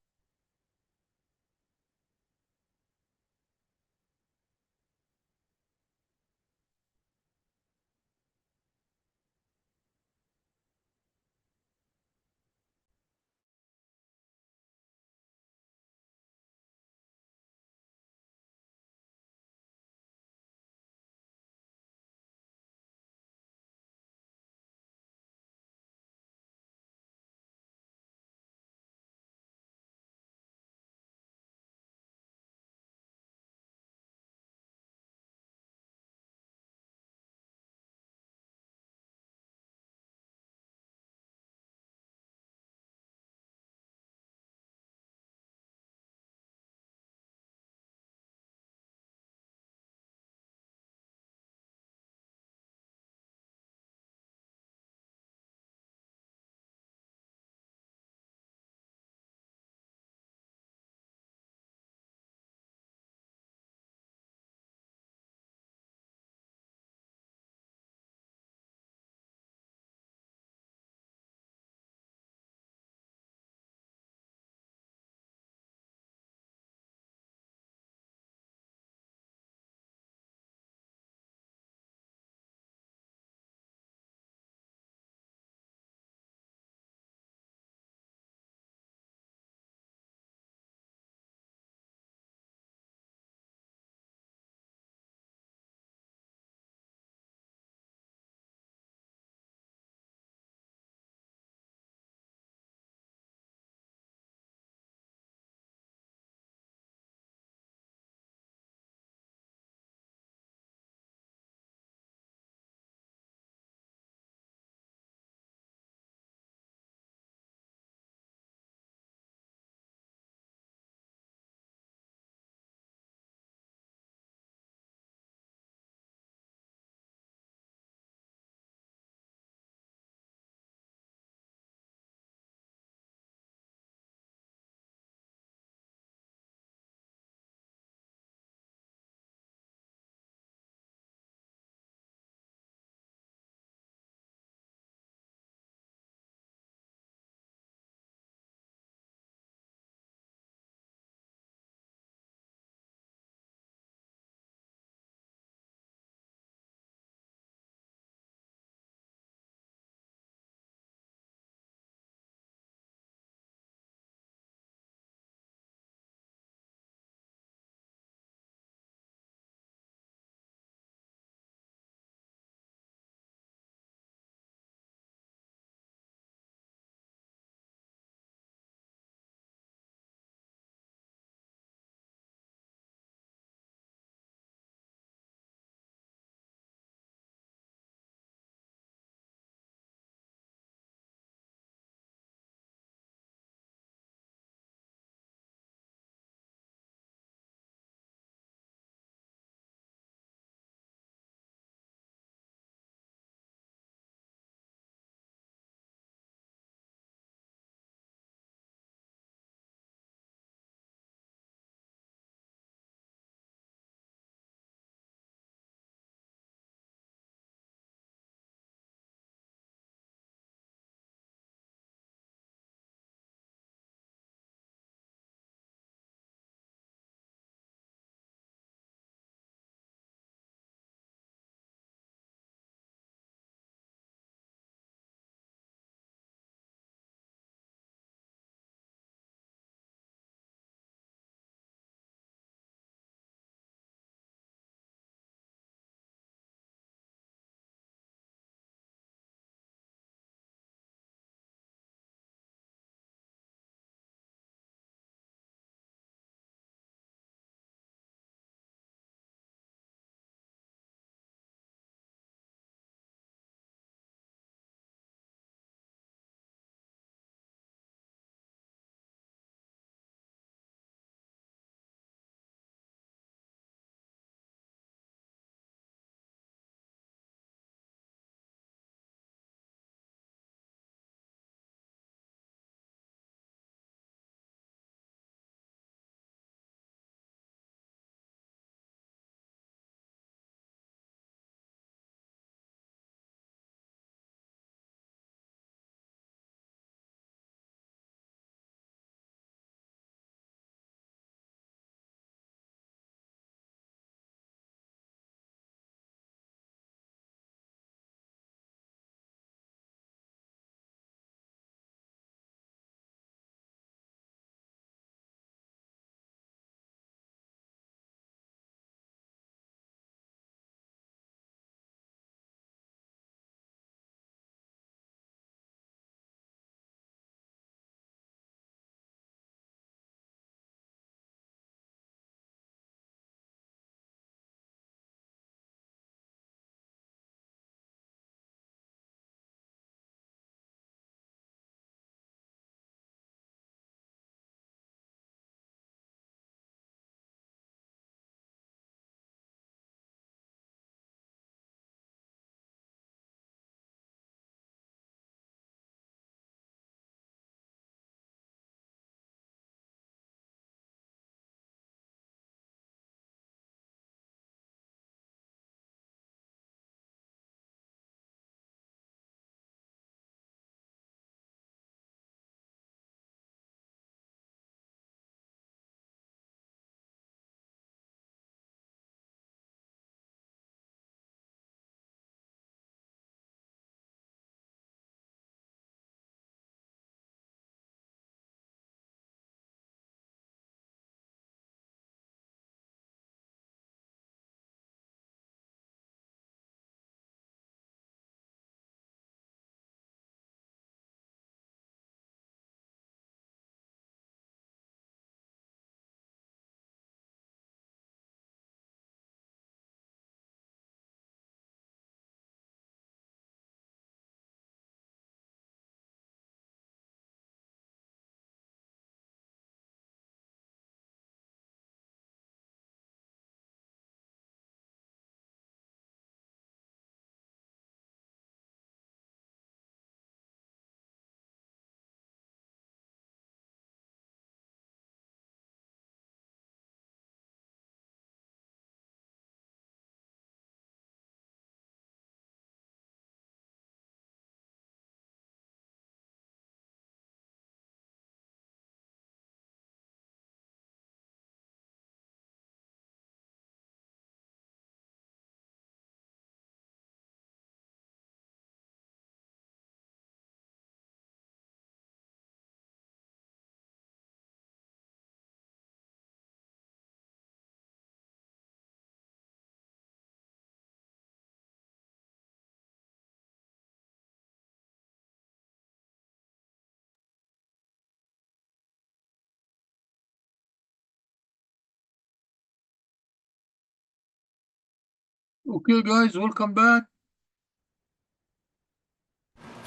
Okay, guys, welcome back.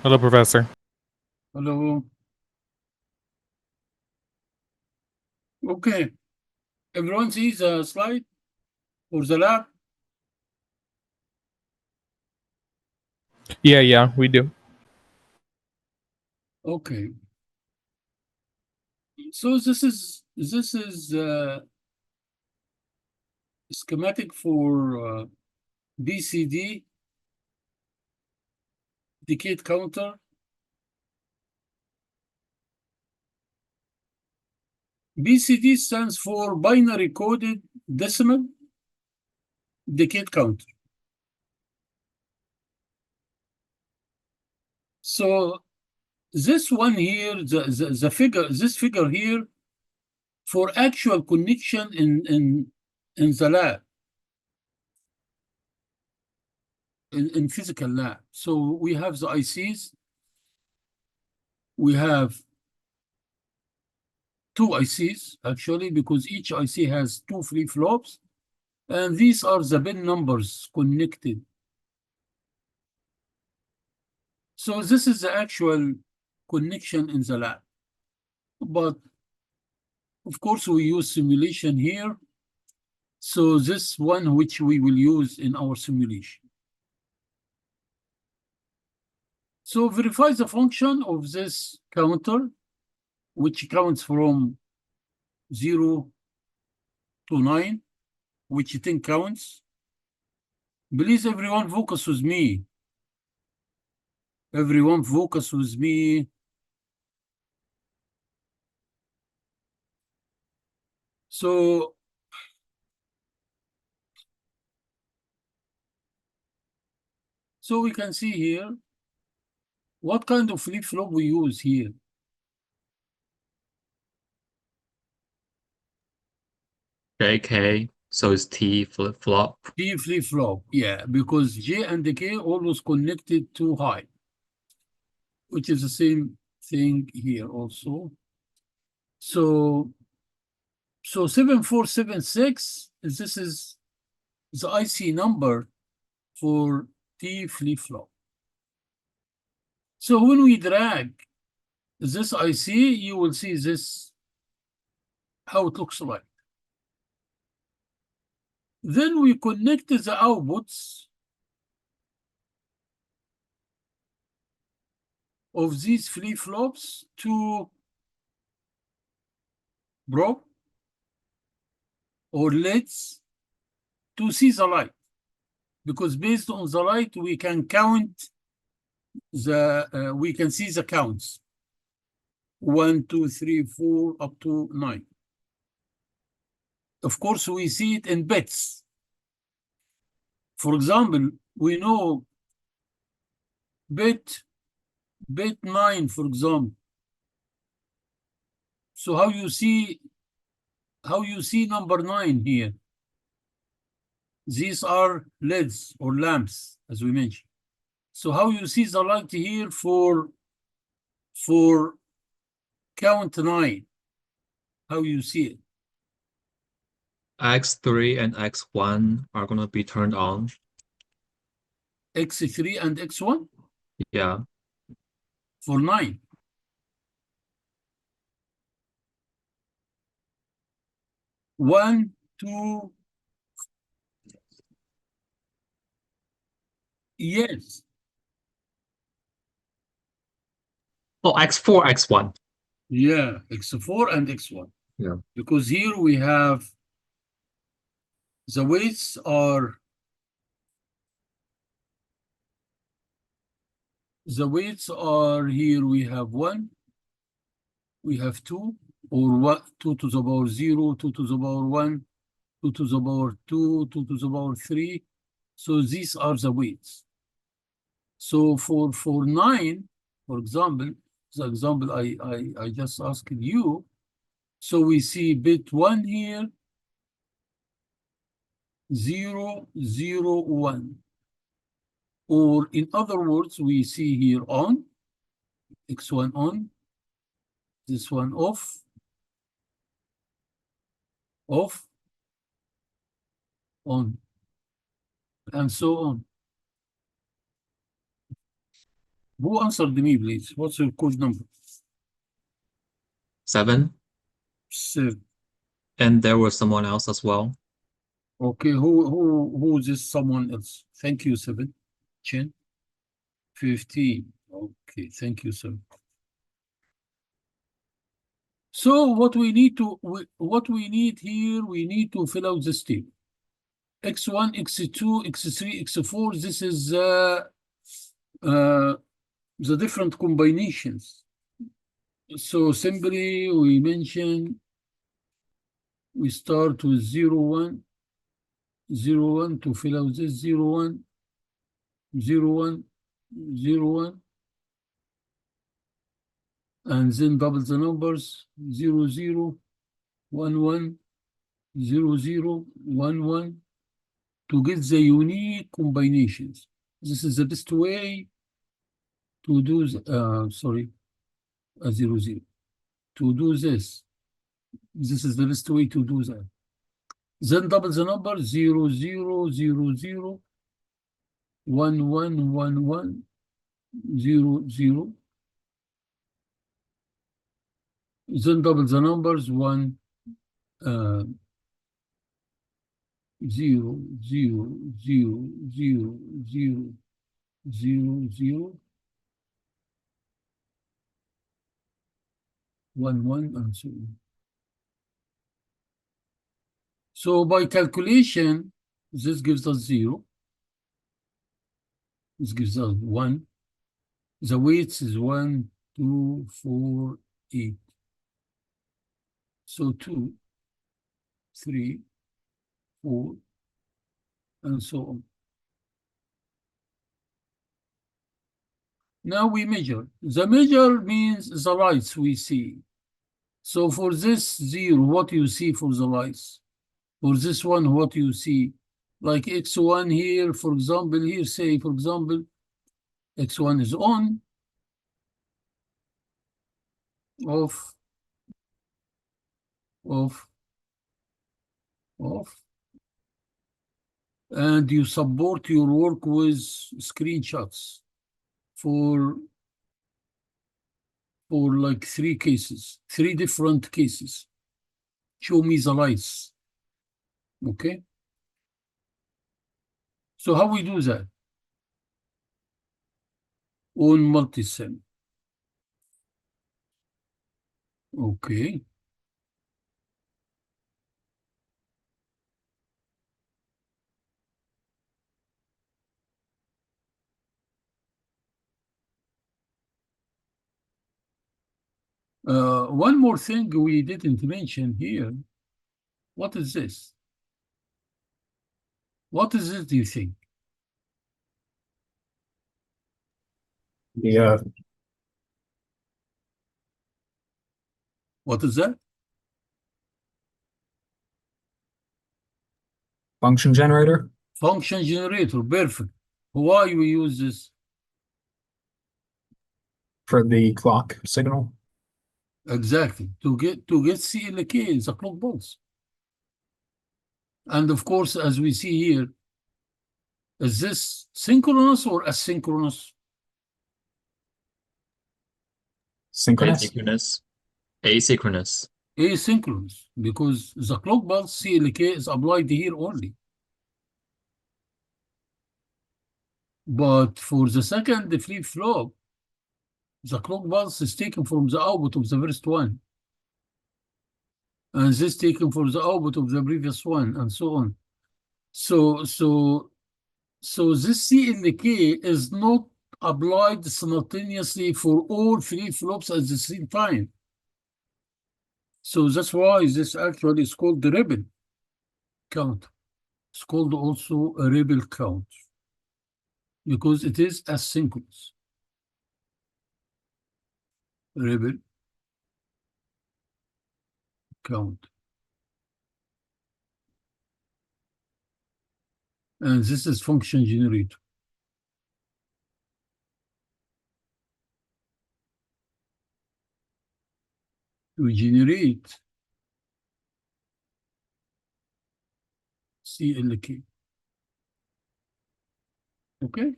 Hello, Professor. Hello. Okay. Everyone sees the slide or the lab? Yeah, we do. Okay. So this is schematic for BCD decade counter. BCD stands for binary coded decimal decade counter. So this one here, the figure, this figure here for actual connection in the lab, in physical lab. So we have the ICs. We have two ICs actually, because each IC has two flip-flops, and these are the pin numbers connected. So this is the actual connection in the lab. But of course, we use simulation here. So this one which we will use in our simulation. So verify the function of this counter, which counts from 0 to 9, which 10 counts. Please, everyone, focus with me. Everyone, focus with me. So we can see here what kind of flip-flop we use here. JK, so it's T flip-flop. T flip-flop, yeah, because J and K always connected to high, which is the same thing here also. So 7476, this is the IC number for T flip-flop. So when we drag this IC, you will see this, how it looks like. Then we connect the outputs of these flip-flops to probe or LEDs to see the light. Because based on the light, we can count we can see the counts. 1, 2, 3, 4, up to 9. Of course, we see it in bits. For example, we know bit 9, for example. So how you see number 9 here? These are LEDs or lamps, as we mentioned. So how you see the light here for count 9? How you see it? X3 and X1 are gonna be turned on. X3 and X1 Yeah. for 9. One, two. Yes. Oh, X4, X1. Yeah, X4 and X1. Yeah. Because here we have the weights are here. We have 1, we have 2, or what? 2 to the power 0, 2 to the power 1, 2 to the power 2, 2 to the power 3. So these are the weights. So for 9, for example, the example I just asked you. So we see bit 1 here, 0, 0, 1. Or in other words, we see here on, X1 on, this one off, on. and so on. Who answered me, please? What's your code number? 7. 7. And there was someone else as well. Okay, who is this someone else? Thank you, 7. Chen. 15. Okay, thank you, 7. So what we need here, we need to fill out this table. X1, X2, X3, X4. This is the different combinations. So simply we mention, we start with 0, 1, 0, 1 to fill out this 0, 1, 0, 1, 0, 1, and then double the numbers 0, 0, 1, 1, 0, 0, 1, 1 to get the unique combinations. This is the best way to do, 0, 0, to do this. This is the best way to do that. Then double the number 0, 0, 0, 0, 1, 1, 1, 1, 0, 0. Then double the numbers 1, 0, 0, 0, 0, 0, 0, 0, 1, 1, and so on. So by calculation, this gives us 0. This gives us 1. The weights is 1, 2, 4, 8. So 2, 3, 4, and so on. Now we measure. The measure means the lights we see. So for this 0, what you see for the lights? For this one, what you see? Like X1 here, for example, here, say, for example, X1 is on, off, off, off. And you support your work with screenshots for like 3 cases, 3 different cases. Show me the lights. Okay. So how we do that? On multisim. Okay. One more thing we didn't mention here. What is this? What is it, do you think? The What is that? function generator. Function generator, perfect. Why we use this? For the clock signal. Exactly, to get CLK, the clock pulse. And of course, as we see here, is this synchronous or asynchronous? Synchronous. Asynchronous. Asynchronous. Asynchronous, because the clock pulse CLK is applied here only. But for the second flip-flop, the clock pulse is taken from the output of the first one. And this taken for the output of the previous one, and so on. So this CLK is not applied simultaneously for all flip-flops at the same time. So that's why this actually is called the ripple count. It's called also a ripple count because it is asynchronous. Ripple count. And this is function generator. We generate CLK. Okay.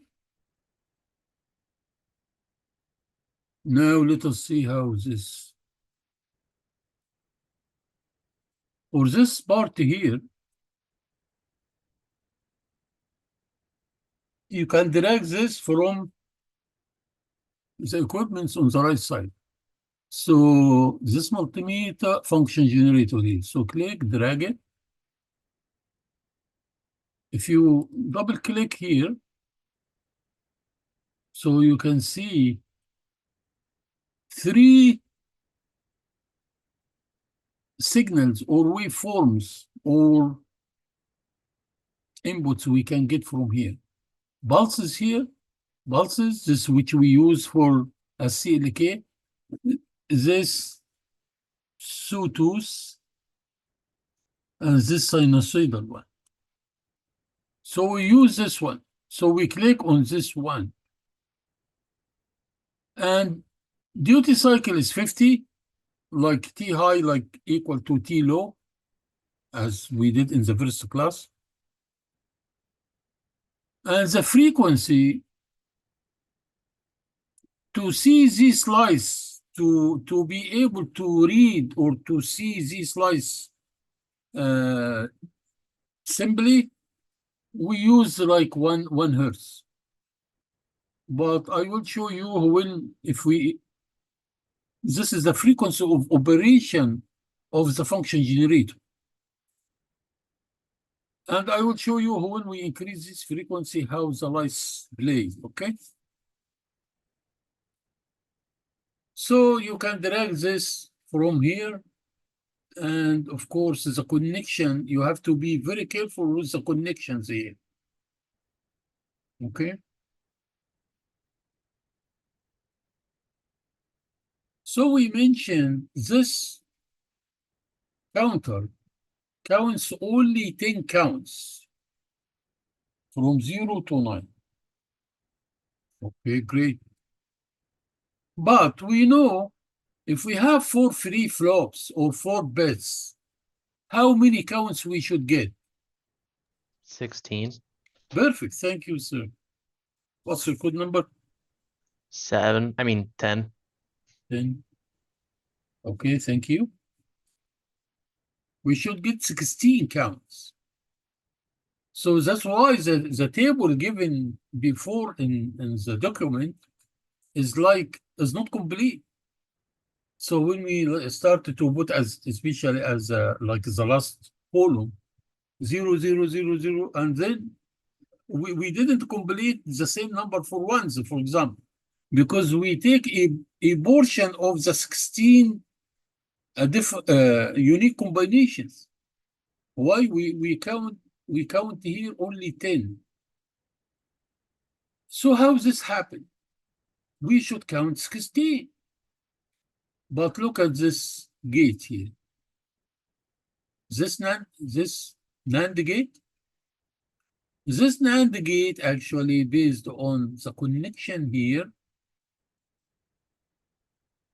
Now let us see how this, or this part here, you can drag this from the equipments on the right side. So this multimeter function generator here. So click, drag it. If you double click here, so you can see 3 signals or waveforms or inputs we can get from here. Pulses here, pulses, this which we use for a CLK, this sawtooth, and this sinusoidal one. So we use this one. So we click on this one. And duty cycle is 50, like T high, like equal to T low, as we did in the first class. And the frequency to see this slice, to be able to read or to see this slice simply, we use like one hertz. But I will show you when, if we, this is the frequency of operation of the function generator. And I will show you when we increase this frequency, how the lights play, okay? So you can drag this from here. And of course, the connection, you have to be very careful with the connections here. Okay? So we mentioned this counter counts only 10 counts from 0 to 9. Okay, great. But we know if we have 4 free flops or 4 bits, how many counts we should get? 16, Perfect. Thank you, sir. What's your code number? 10. 10. Okay, thank you. We should get 16 counts. So that's why the table given before in the document is not complete. So when we started to put especially as like the last column, 0, 0, 0, 0, and then we didn't complete the same number for ones, for example, because we take a portion of the 16 unique combinations. Why we count here only 10. So how this happen? We should count 16. But look at this gate here. This NAND gate. This NAND gate actually based on the connection here,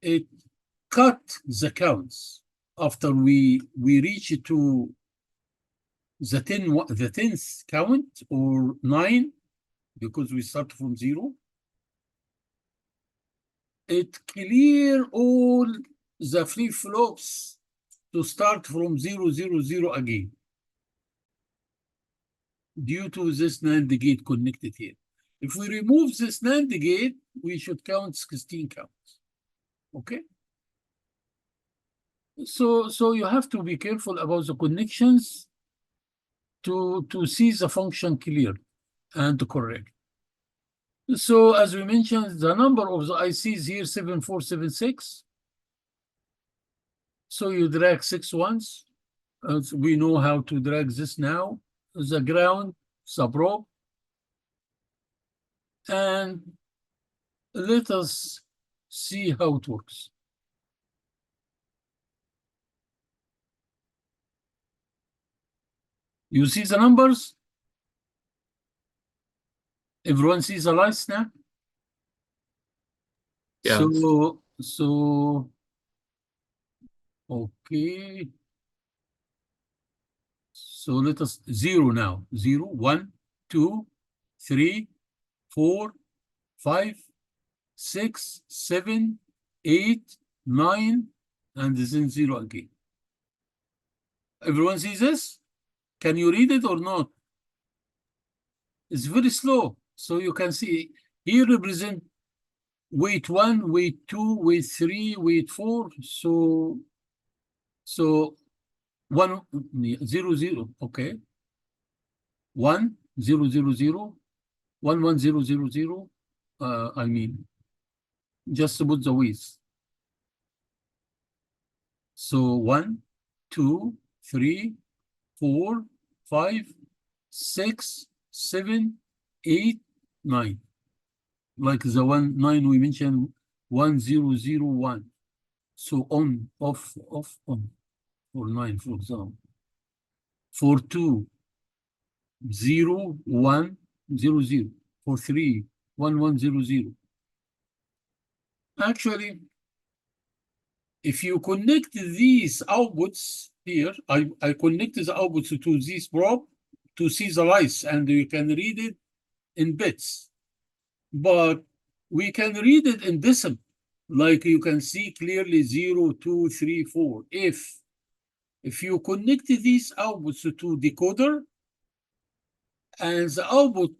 it cut the counts after we reach to the 10th count or 9, because we start from 0. It clear all the flip-flops to start from 0, 0, 0 again, due to this NAND gate connected here. If we remove this NAND gate, we should count 16 counts. Okay? So you have to be careful about the connections to see the function clear and correct. So as we mentioned, the number of the ICs here, 7476. So you drag 6 ones. As we know how to drag this now. The ground, sub-rope. And let us see how it works. You see the numbers? Everyone sees the lights now? Yeah. So, okay. So let us 0 now. 0, 1, 2, 3, 4, 5, 6, 7, 8, 9, and then 0 again. Everyone sees this? Can you read it or not? It's very slow. So you can see here represent weight 1, weight 2, weight 3, weight 4. So 1, 0, 0. Okay. 1, 0, 0, 0. 1, 1, 0, 0, 0. I mean, just to put the weights. So 1, 2, 3, 4, 5, 6, 7, 8, 9. Like the 9 we mentioned, 1, 0, 0, 1. So on, off, off, on. For 9, for example. For 2, 0, 1, 0, 0. For 3, 1, 1, 0, 0. Actually, if you connect these outputs here, I connected the outputs to this probe to see the lights, and you can read it in bits. But we can read it in decimal, like you can see clearly 0, 2, 3, 4. If you connect these outputs to decoder, and the output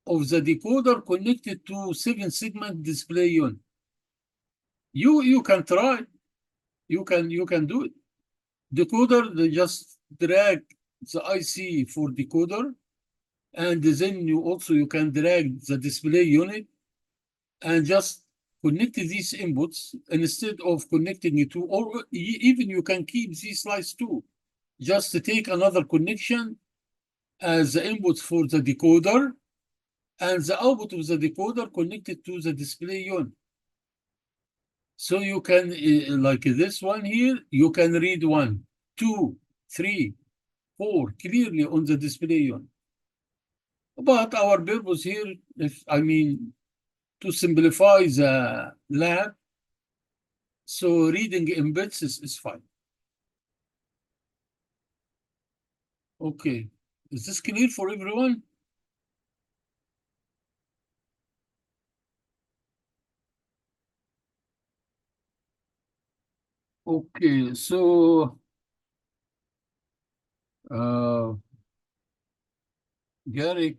of the decoder connected to 7-segment display unit, you can try. You can do it. Decoder, they just drag the IC for decoder, and then you can drag the display unit and just connect these inputs instead of connecting it to, or even you can keep these slides too. Just to take another connection as the input for the decoder, and the output of the decoder connected to the display unit. So you can, like this one here, you can read 1, 2, 3, 4 clearly on the display unit. But our purpose here, to simplify the lab, so reading in bits is fine. Okay, is this clear for everyone? Okay, so Garrick,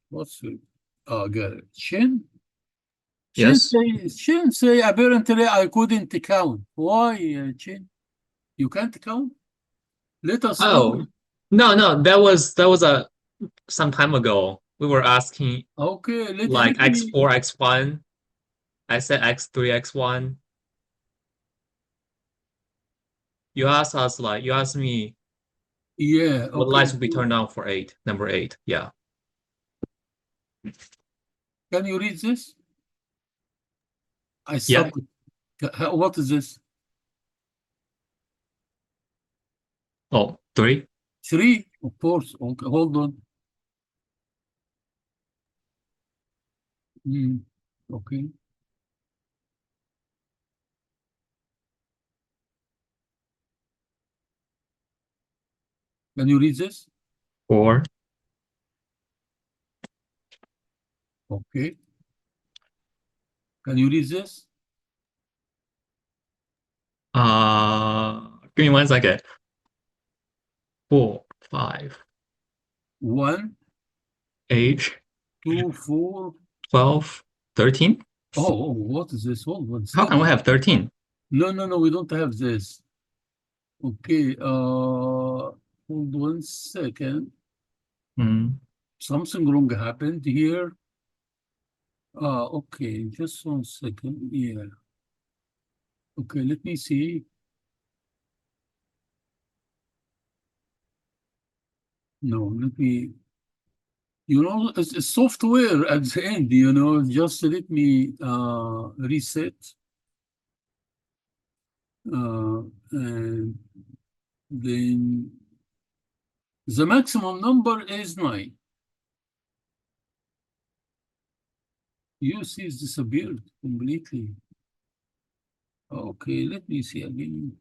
what's it? Garrick. Shin Yes. say apparently I couldn't count. Why, Shin? You can't count? Let us know. Oh, no, that was some time ago. We were asking Okay, like let me. X4, X1. I said X3, X1. You asked me Yeah, what okay. lights will be turned on for number 8. Yeah. Can you read this? I Yeah. stopped. What is this? Oh, 3. 3, of course. Okay, hold on. Okay. Can you read this? 4. Okay. Can you read this? Give me 1 second. 4, 5, 1, 8, 2, 4. 12, 13. Oh, what is this? Hold on. How can we have 13? No, we don't have this. Okay, hold 1 second. Something wrong happened here. Okay, just 1 second. Yeah. Okay, let me see. No, let me. It's software at the end, just let me reset. And then the maximum number is 9. You see it's disappeared completely. Okay, let me see again.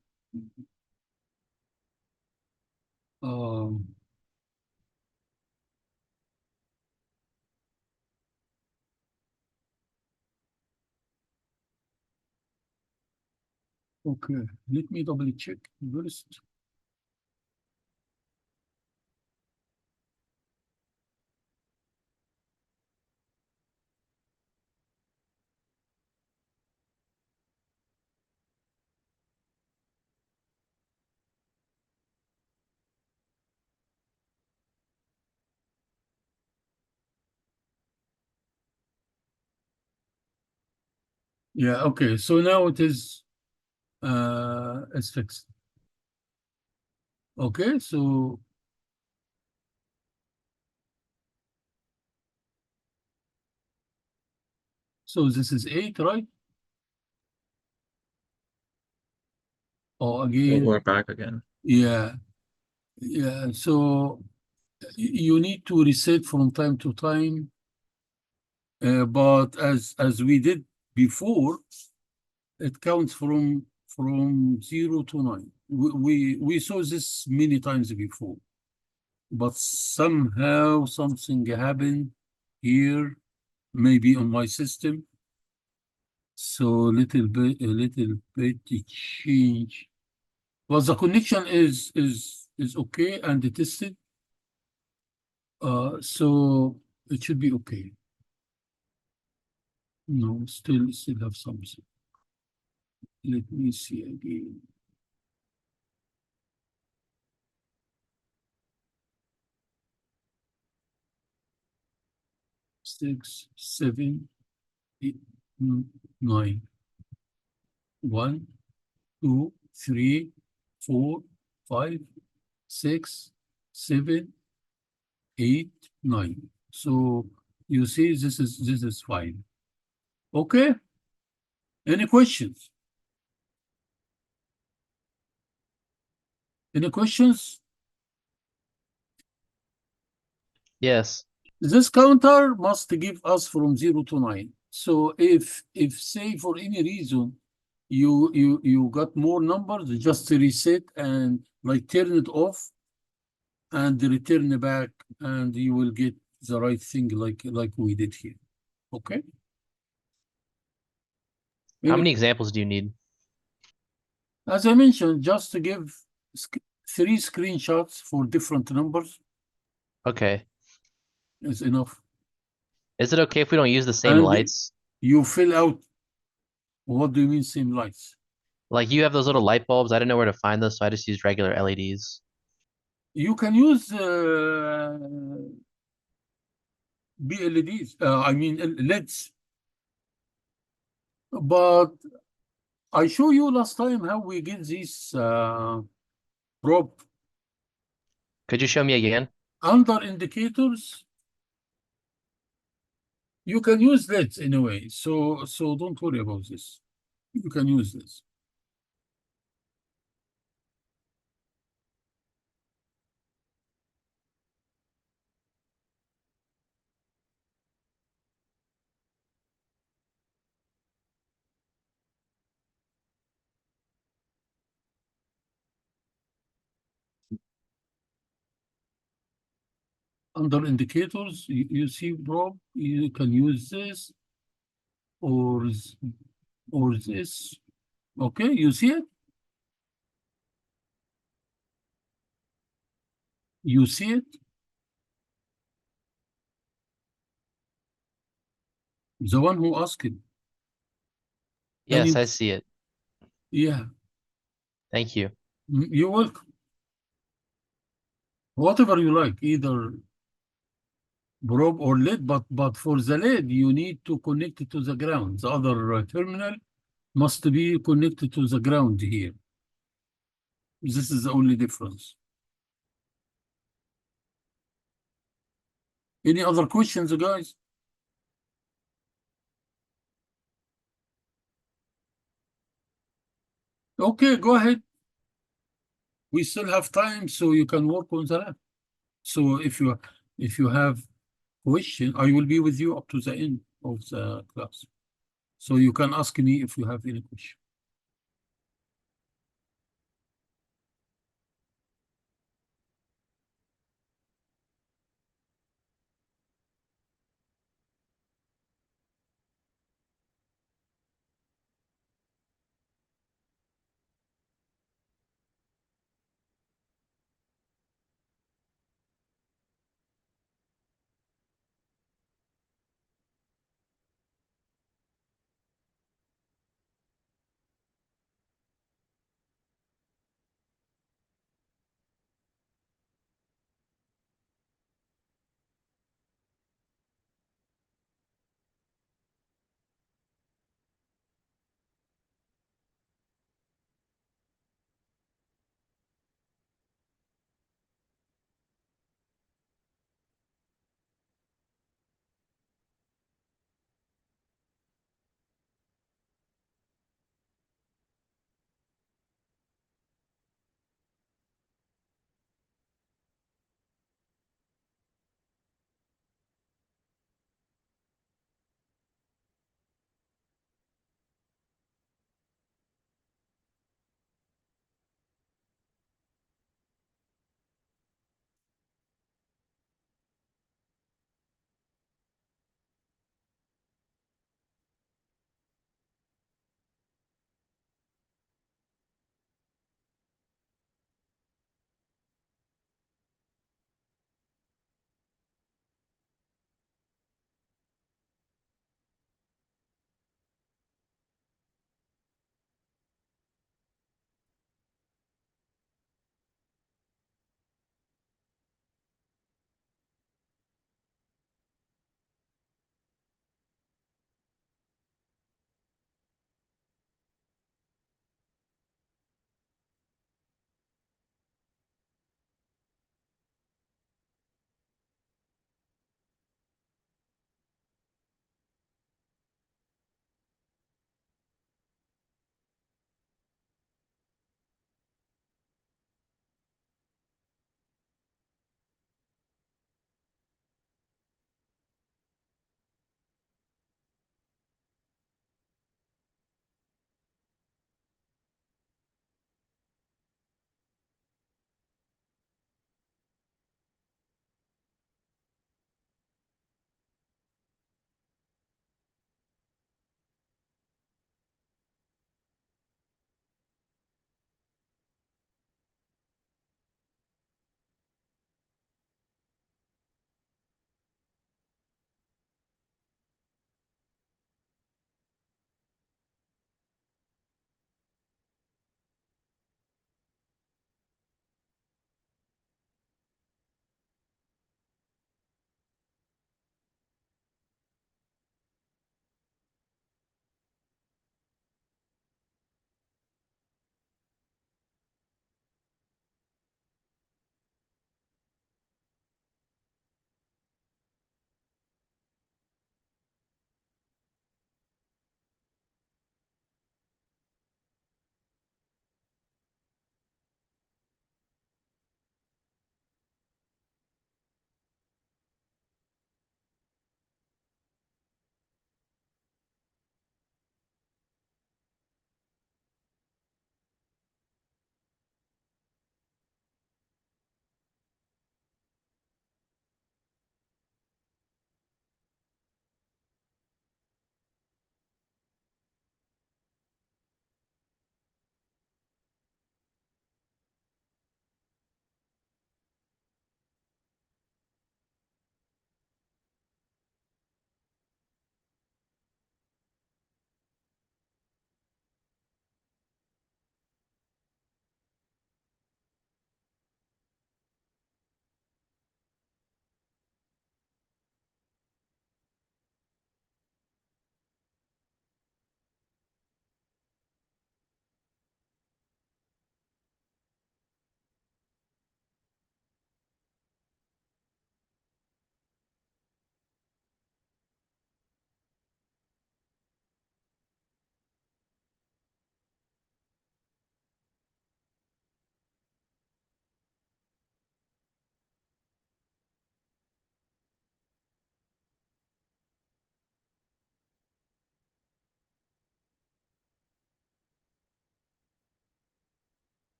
Okay, let me double check first. Yeah, okay, so now it is it's fixed. Okay, so this is 8, right? Oh, again, We're back again. yeah, so you need to reset from time to time, but as we did before, it counts from 0 to 9. We saw this many times before, but somehow something happened here, maybe on my system. So a little bit change. Well, the connection is okay and tested. So it should be okay. No, still have something. Let me see again. Six, 7, 8, 9. 1, 2, 3, 4, 5, 6, 7, 8, 9. So you see, this is fine. Okay. Any questions? Any questions? Yes. This counter must give us from 0 to 9. So if say for any reason you got more numbers, just reset and like turn it off and return back, and you will get the right thing like we did here. Okay. How Any- many examples do you need? As I mentioned, just to give 3 screenshots for different numbers Okay. is enough. Is it okay if we don't use the same And lights? you fill out. What do you mean same lights? Like you have those little light bulbs. I didn't know where to find those, so I just used regular LEDs. You can use BLEDs, I mean LEDs. But I show you last time how we get this probe Could you show me again? under indicators. You can use LEDs anyway, so don't worry about this. You can use this. Under indicators, you see probe, you can use this or this. Okay, you see it? You see it? The one who asked it. Yes, you- I see it. Yeah, Thank you. you're welcome. Whatever you like, either probe or LED, but for the LED, you need to connect it to the ground. The other terminal must be connected to the ground here. This is the only difference. Any other questions, guys? Okay, go ahead. We still have time, so you can work on the lab. So if you have question, I will be with you up to the end of the class. So you can ask me if you have any question.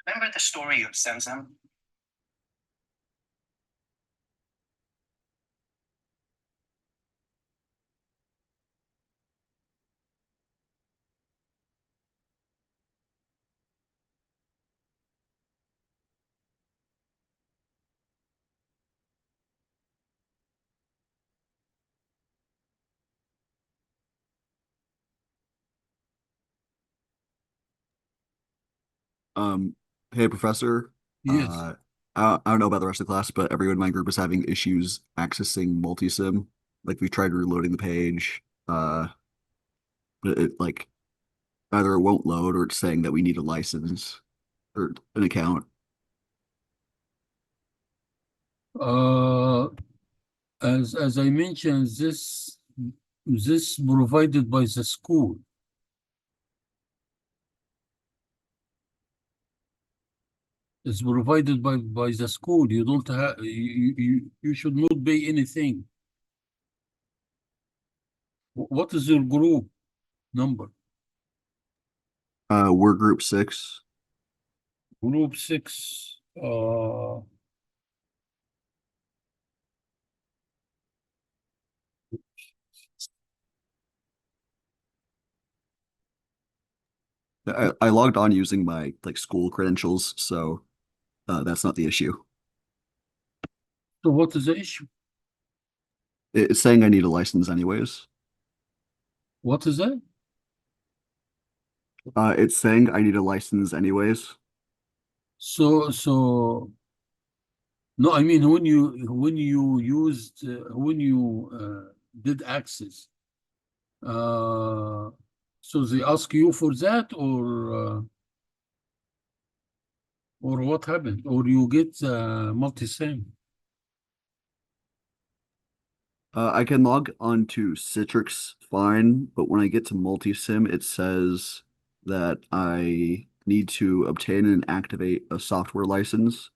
Remember the story of Zamzam? Hey, Professor. Yes. I don't know about the rest of the class, but everyone in my group is having issues accessing multisim. Like we tried reloading the page, but it like either it won't load or it's saying that we need a license or an account. As I mentioned, this provided by the school. It's provided by the school. You don't have you should not pay anything. What is your group number? We're group 6. Group 6. I logged on using my like school credentials, so that's not the issue. So what is the issue? It's saying I need a license anyways. What is that? It's saying I need a license anyways. So no, I mean when you used when you did access, so they ask you for that or what happened, or you get multi-sim? I can log on to Citrix fine, but when I get to multisim, it says that I need to obtain and activate a software license.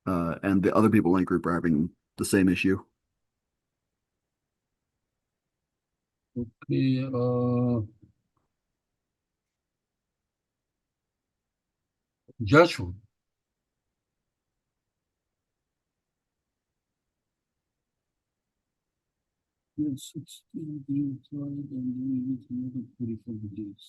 And the other people in my group are having the same issue. Okay, Joshua. Yes, it's still being tried and we need another 44 days.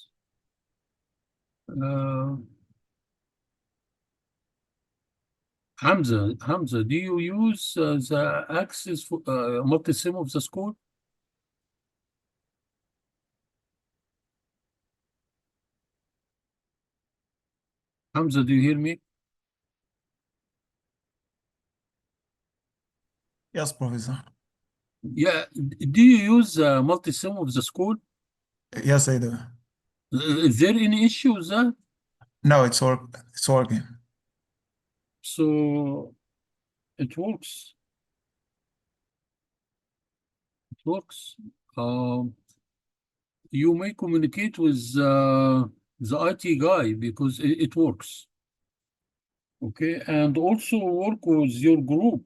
Hamza, do you use the access for multi-sim of the school? Hamza, do you hear me? Yes, Professor. Yeah, do you use multi-sim of the school? Yes, I do. Is there any issue with that? No, it's working. So it works. It works. You may communicate with the IT guy because it works. Okay, and also work with your group.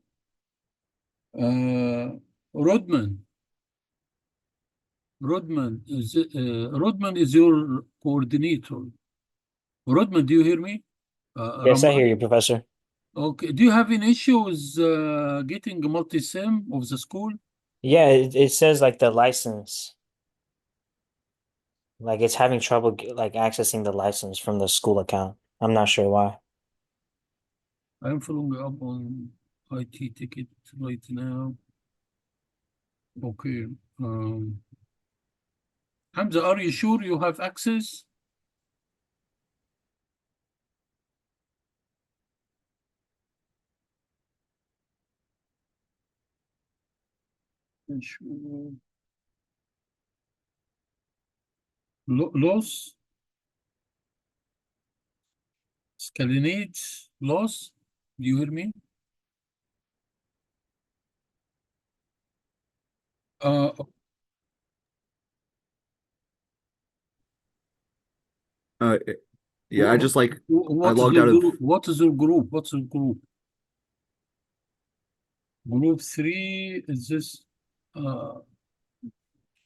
Rodman. Rodman is your coordinator. Rodman, do you hear me? Yes, I Rahman? hear you, Professor. Okay. Do you have any issues getting a multi-sim of the school? Yeah, it says like the license, like it's having trouble like accessing the license from the school account. I'm not sure why. I'm following up on IT ticket right now. Okay. Hamza, are you sure you have access? Sure. Loss? Scalinate? Loss? Do you hear me? Uh, Uh, yeah, I just like I what is logged your out of group? What is your group? What's your group? Group 3 is this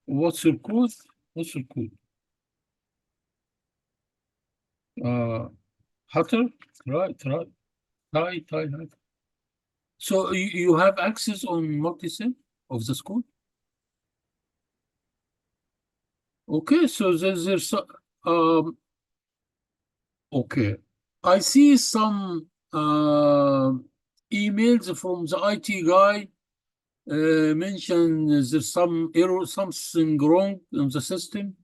what's your code? What's your code? Hutter? Right. Right. So you have access on multisim of the school? Okay, so there's okay. I see some emails from the IT guy mention there's some error, something wrong in the system.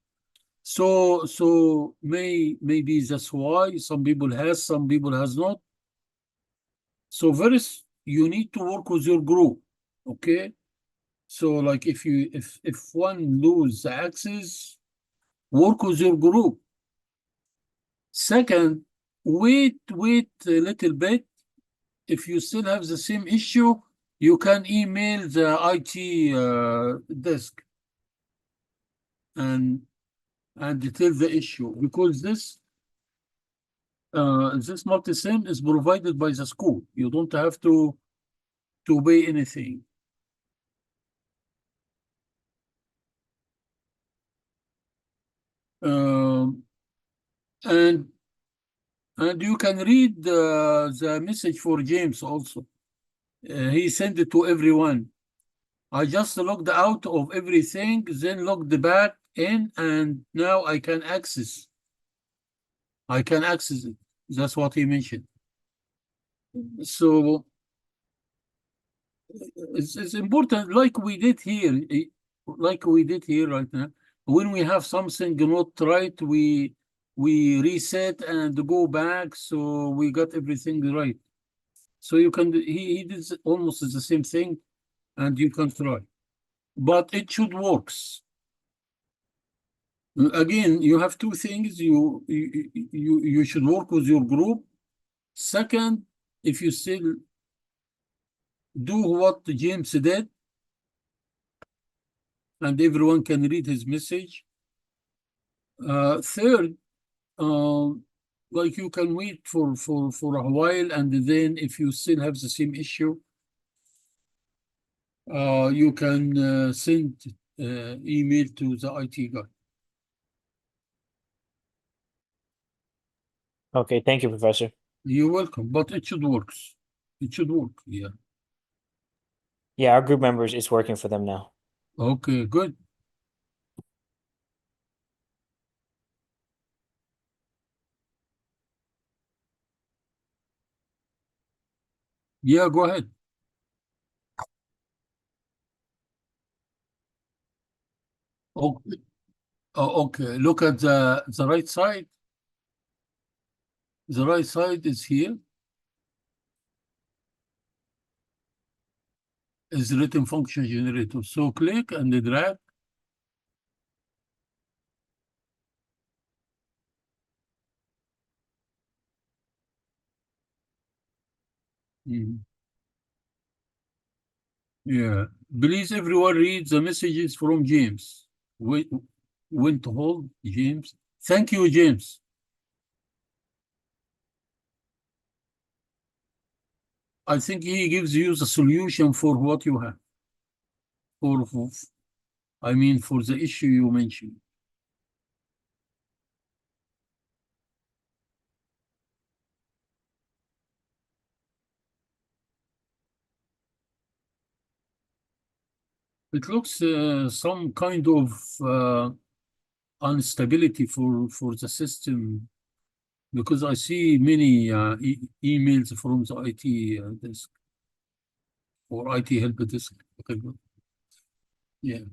So maybe that's why some people has, some people has not. So first you need to work with your group, okay? So like if one lose the access, work with your group. Second, wait a little bit. If you still have the same issue, you can email the IT desk and detail the issue, because this multi-sim is provided by the school. You don't have to pay anything. Um, and you can read the message for James also. He sent it to everyone. I just logged out of everything, then logged back in, and now I can access. It. That's what he mentioned. So it's important, like we did here, right now. When we have something not right, we reset and go back, so we got everything right. So you can, he did almost the same thing, and you can try, but it should works. Again, you have two things. You should work with your group. Second, if you still do what James did, and everyone can read his message. Third, like you can wait for a while, and then if you still have the same issue, you can send email to the IT guy. Okay, thank you, Professor. You're welcome, but it should work. It should work, yeah. Yeah, our group members, it's working for them now. Okay, good. Yeah, go ahead. Okay. Okay, look at the right side. The right side is here. Is written function generator. So click and drag. Yeah, please everyone read the messages from James. Wait, when to hold James. Thank you, James. I think he gives you the solution for what you have. I mean, for the issue you mentioned. It looks some kind of instability for the system, because I see many emails from the IT desk or IT help desk. Okay, good. Yeah.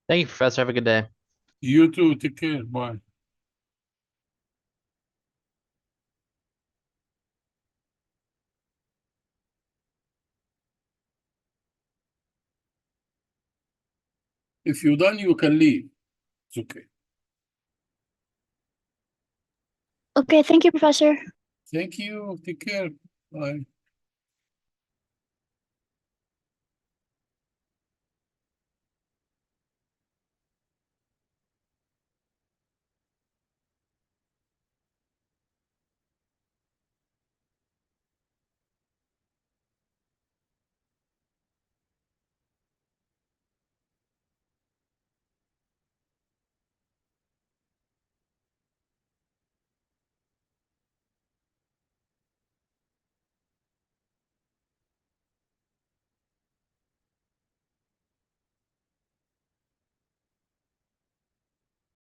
Thank you, Professor. Have a good day. You too. Take care. Bye. If you're done, you can leave. It's okay. Okay, thank you, Professor. Thank you. Take care. Bye.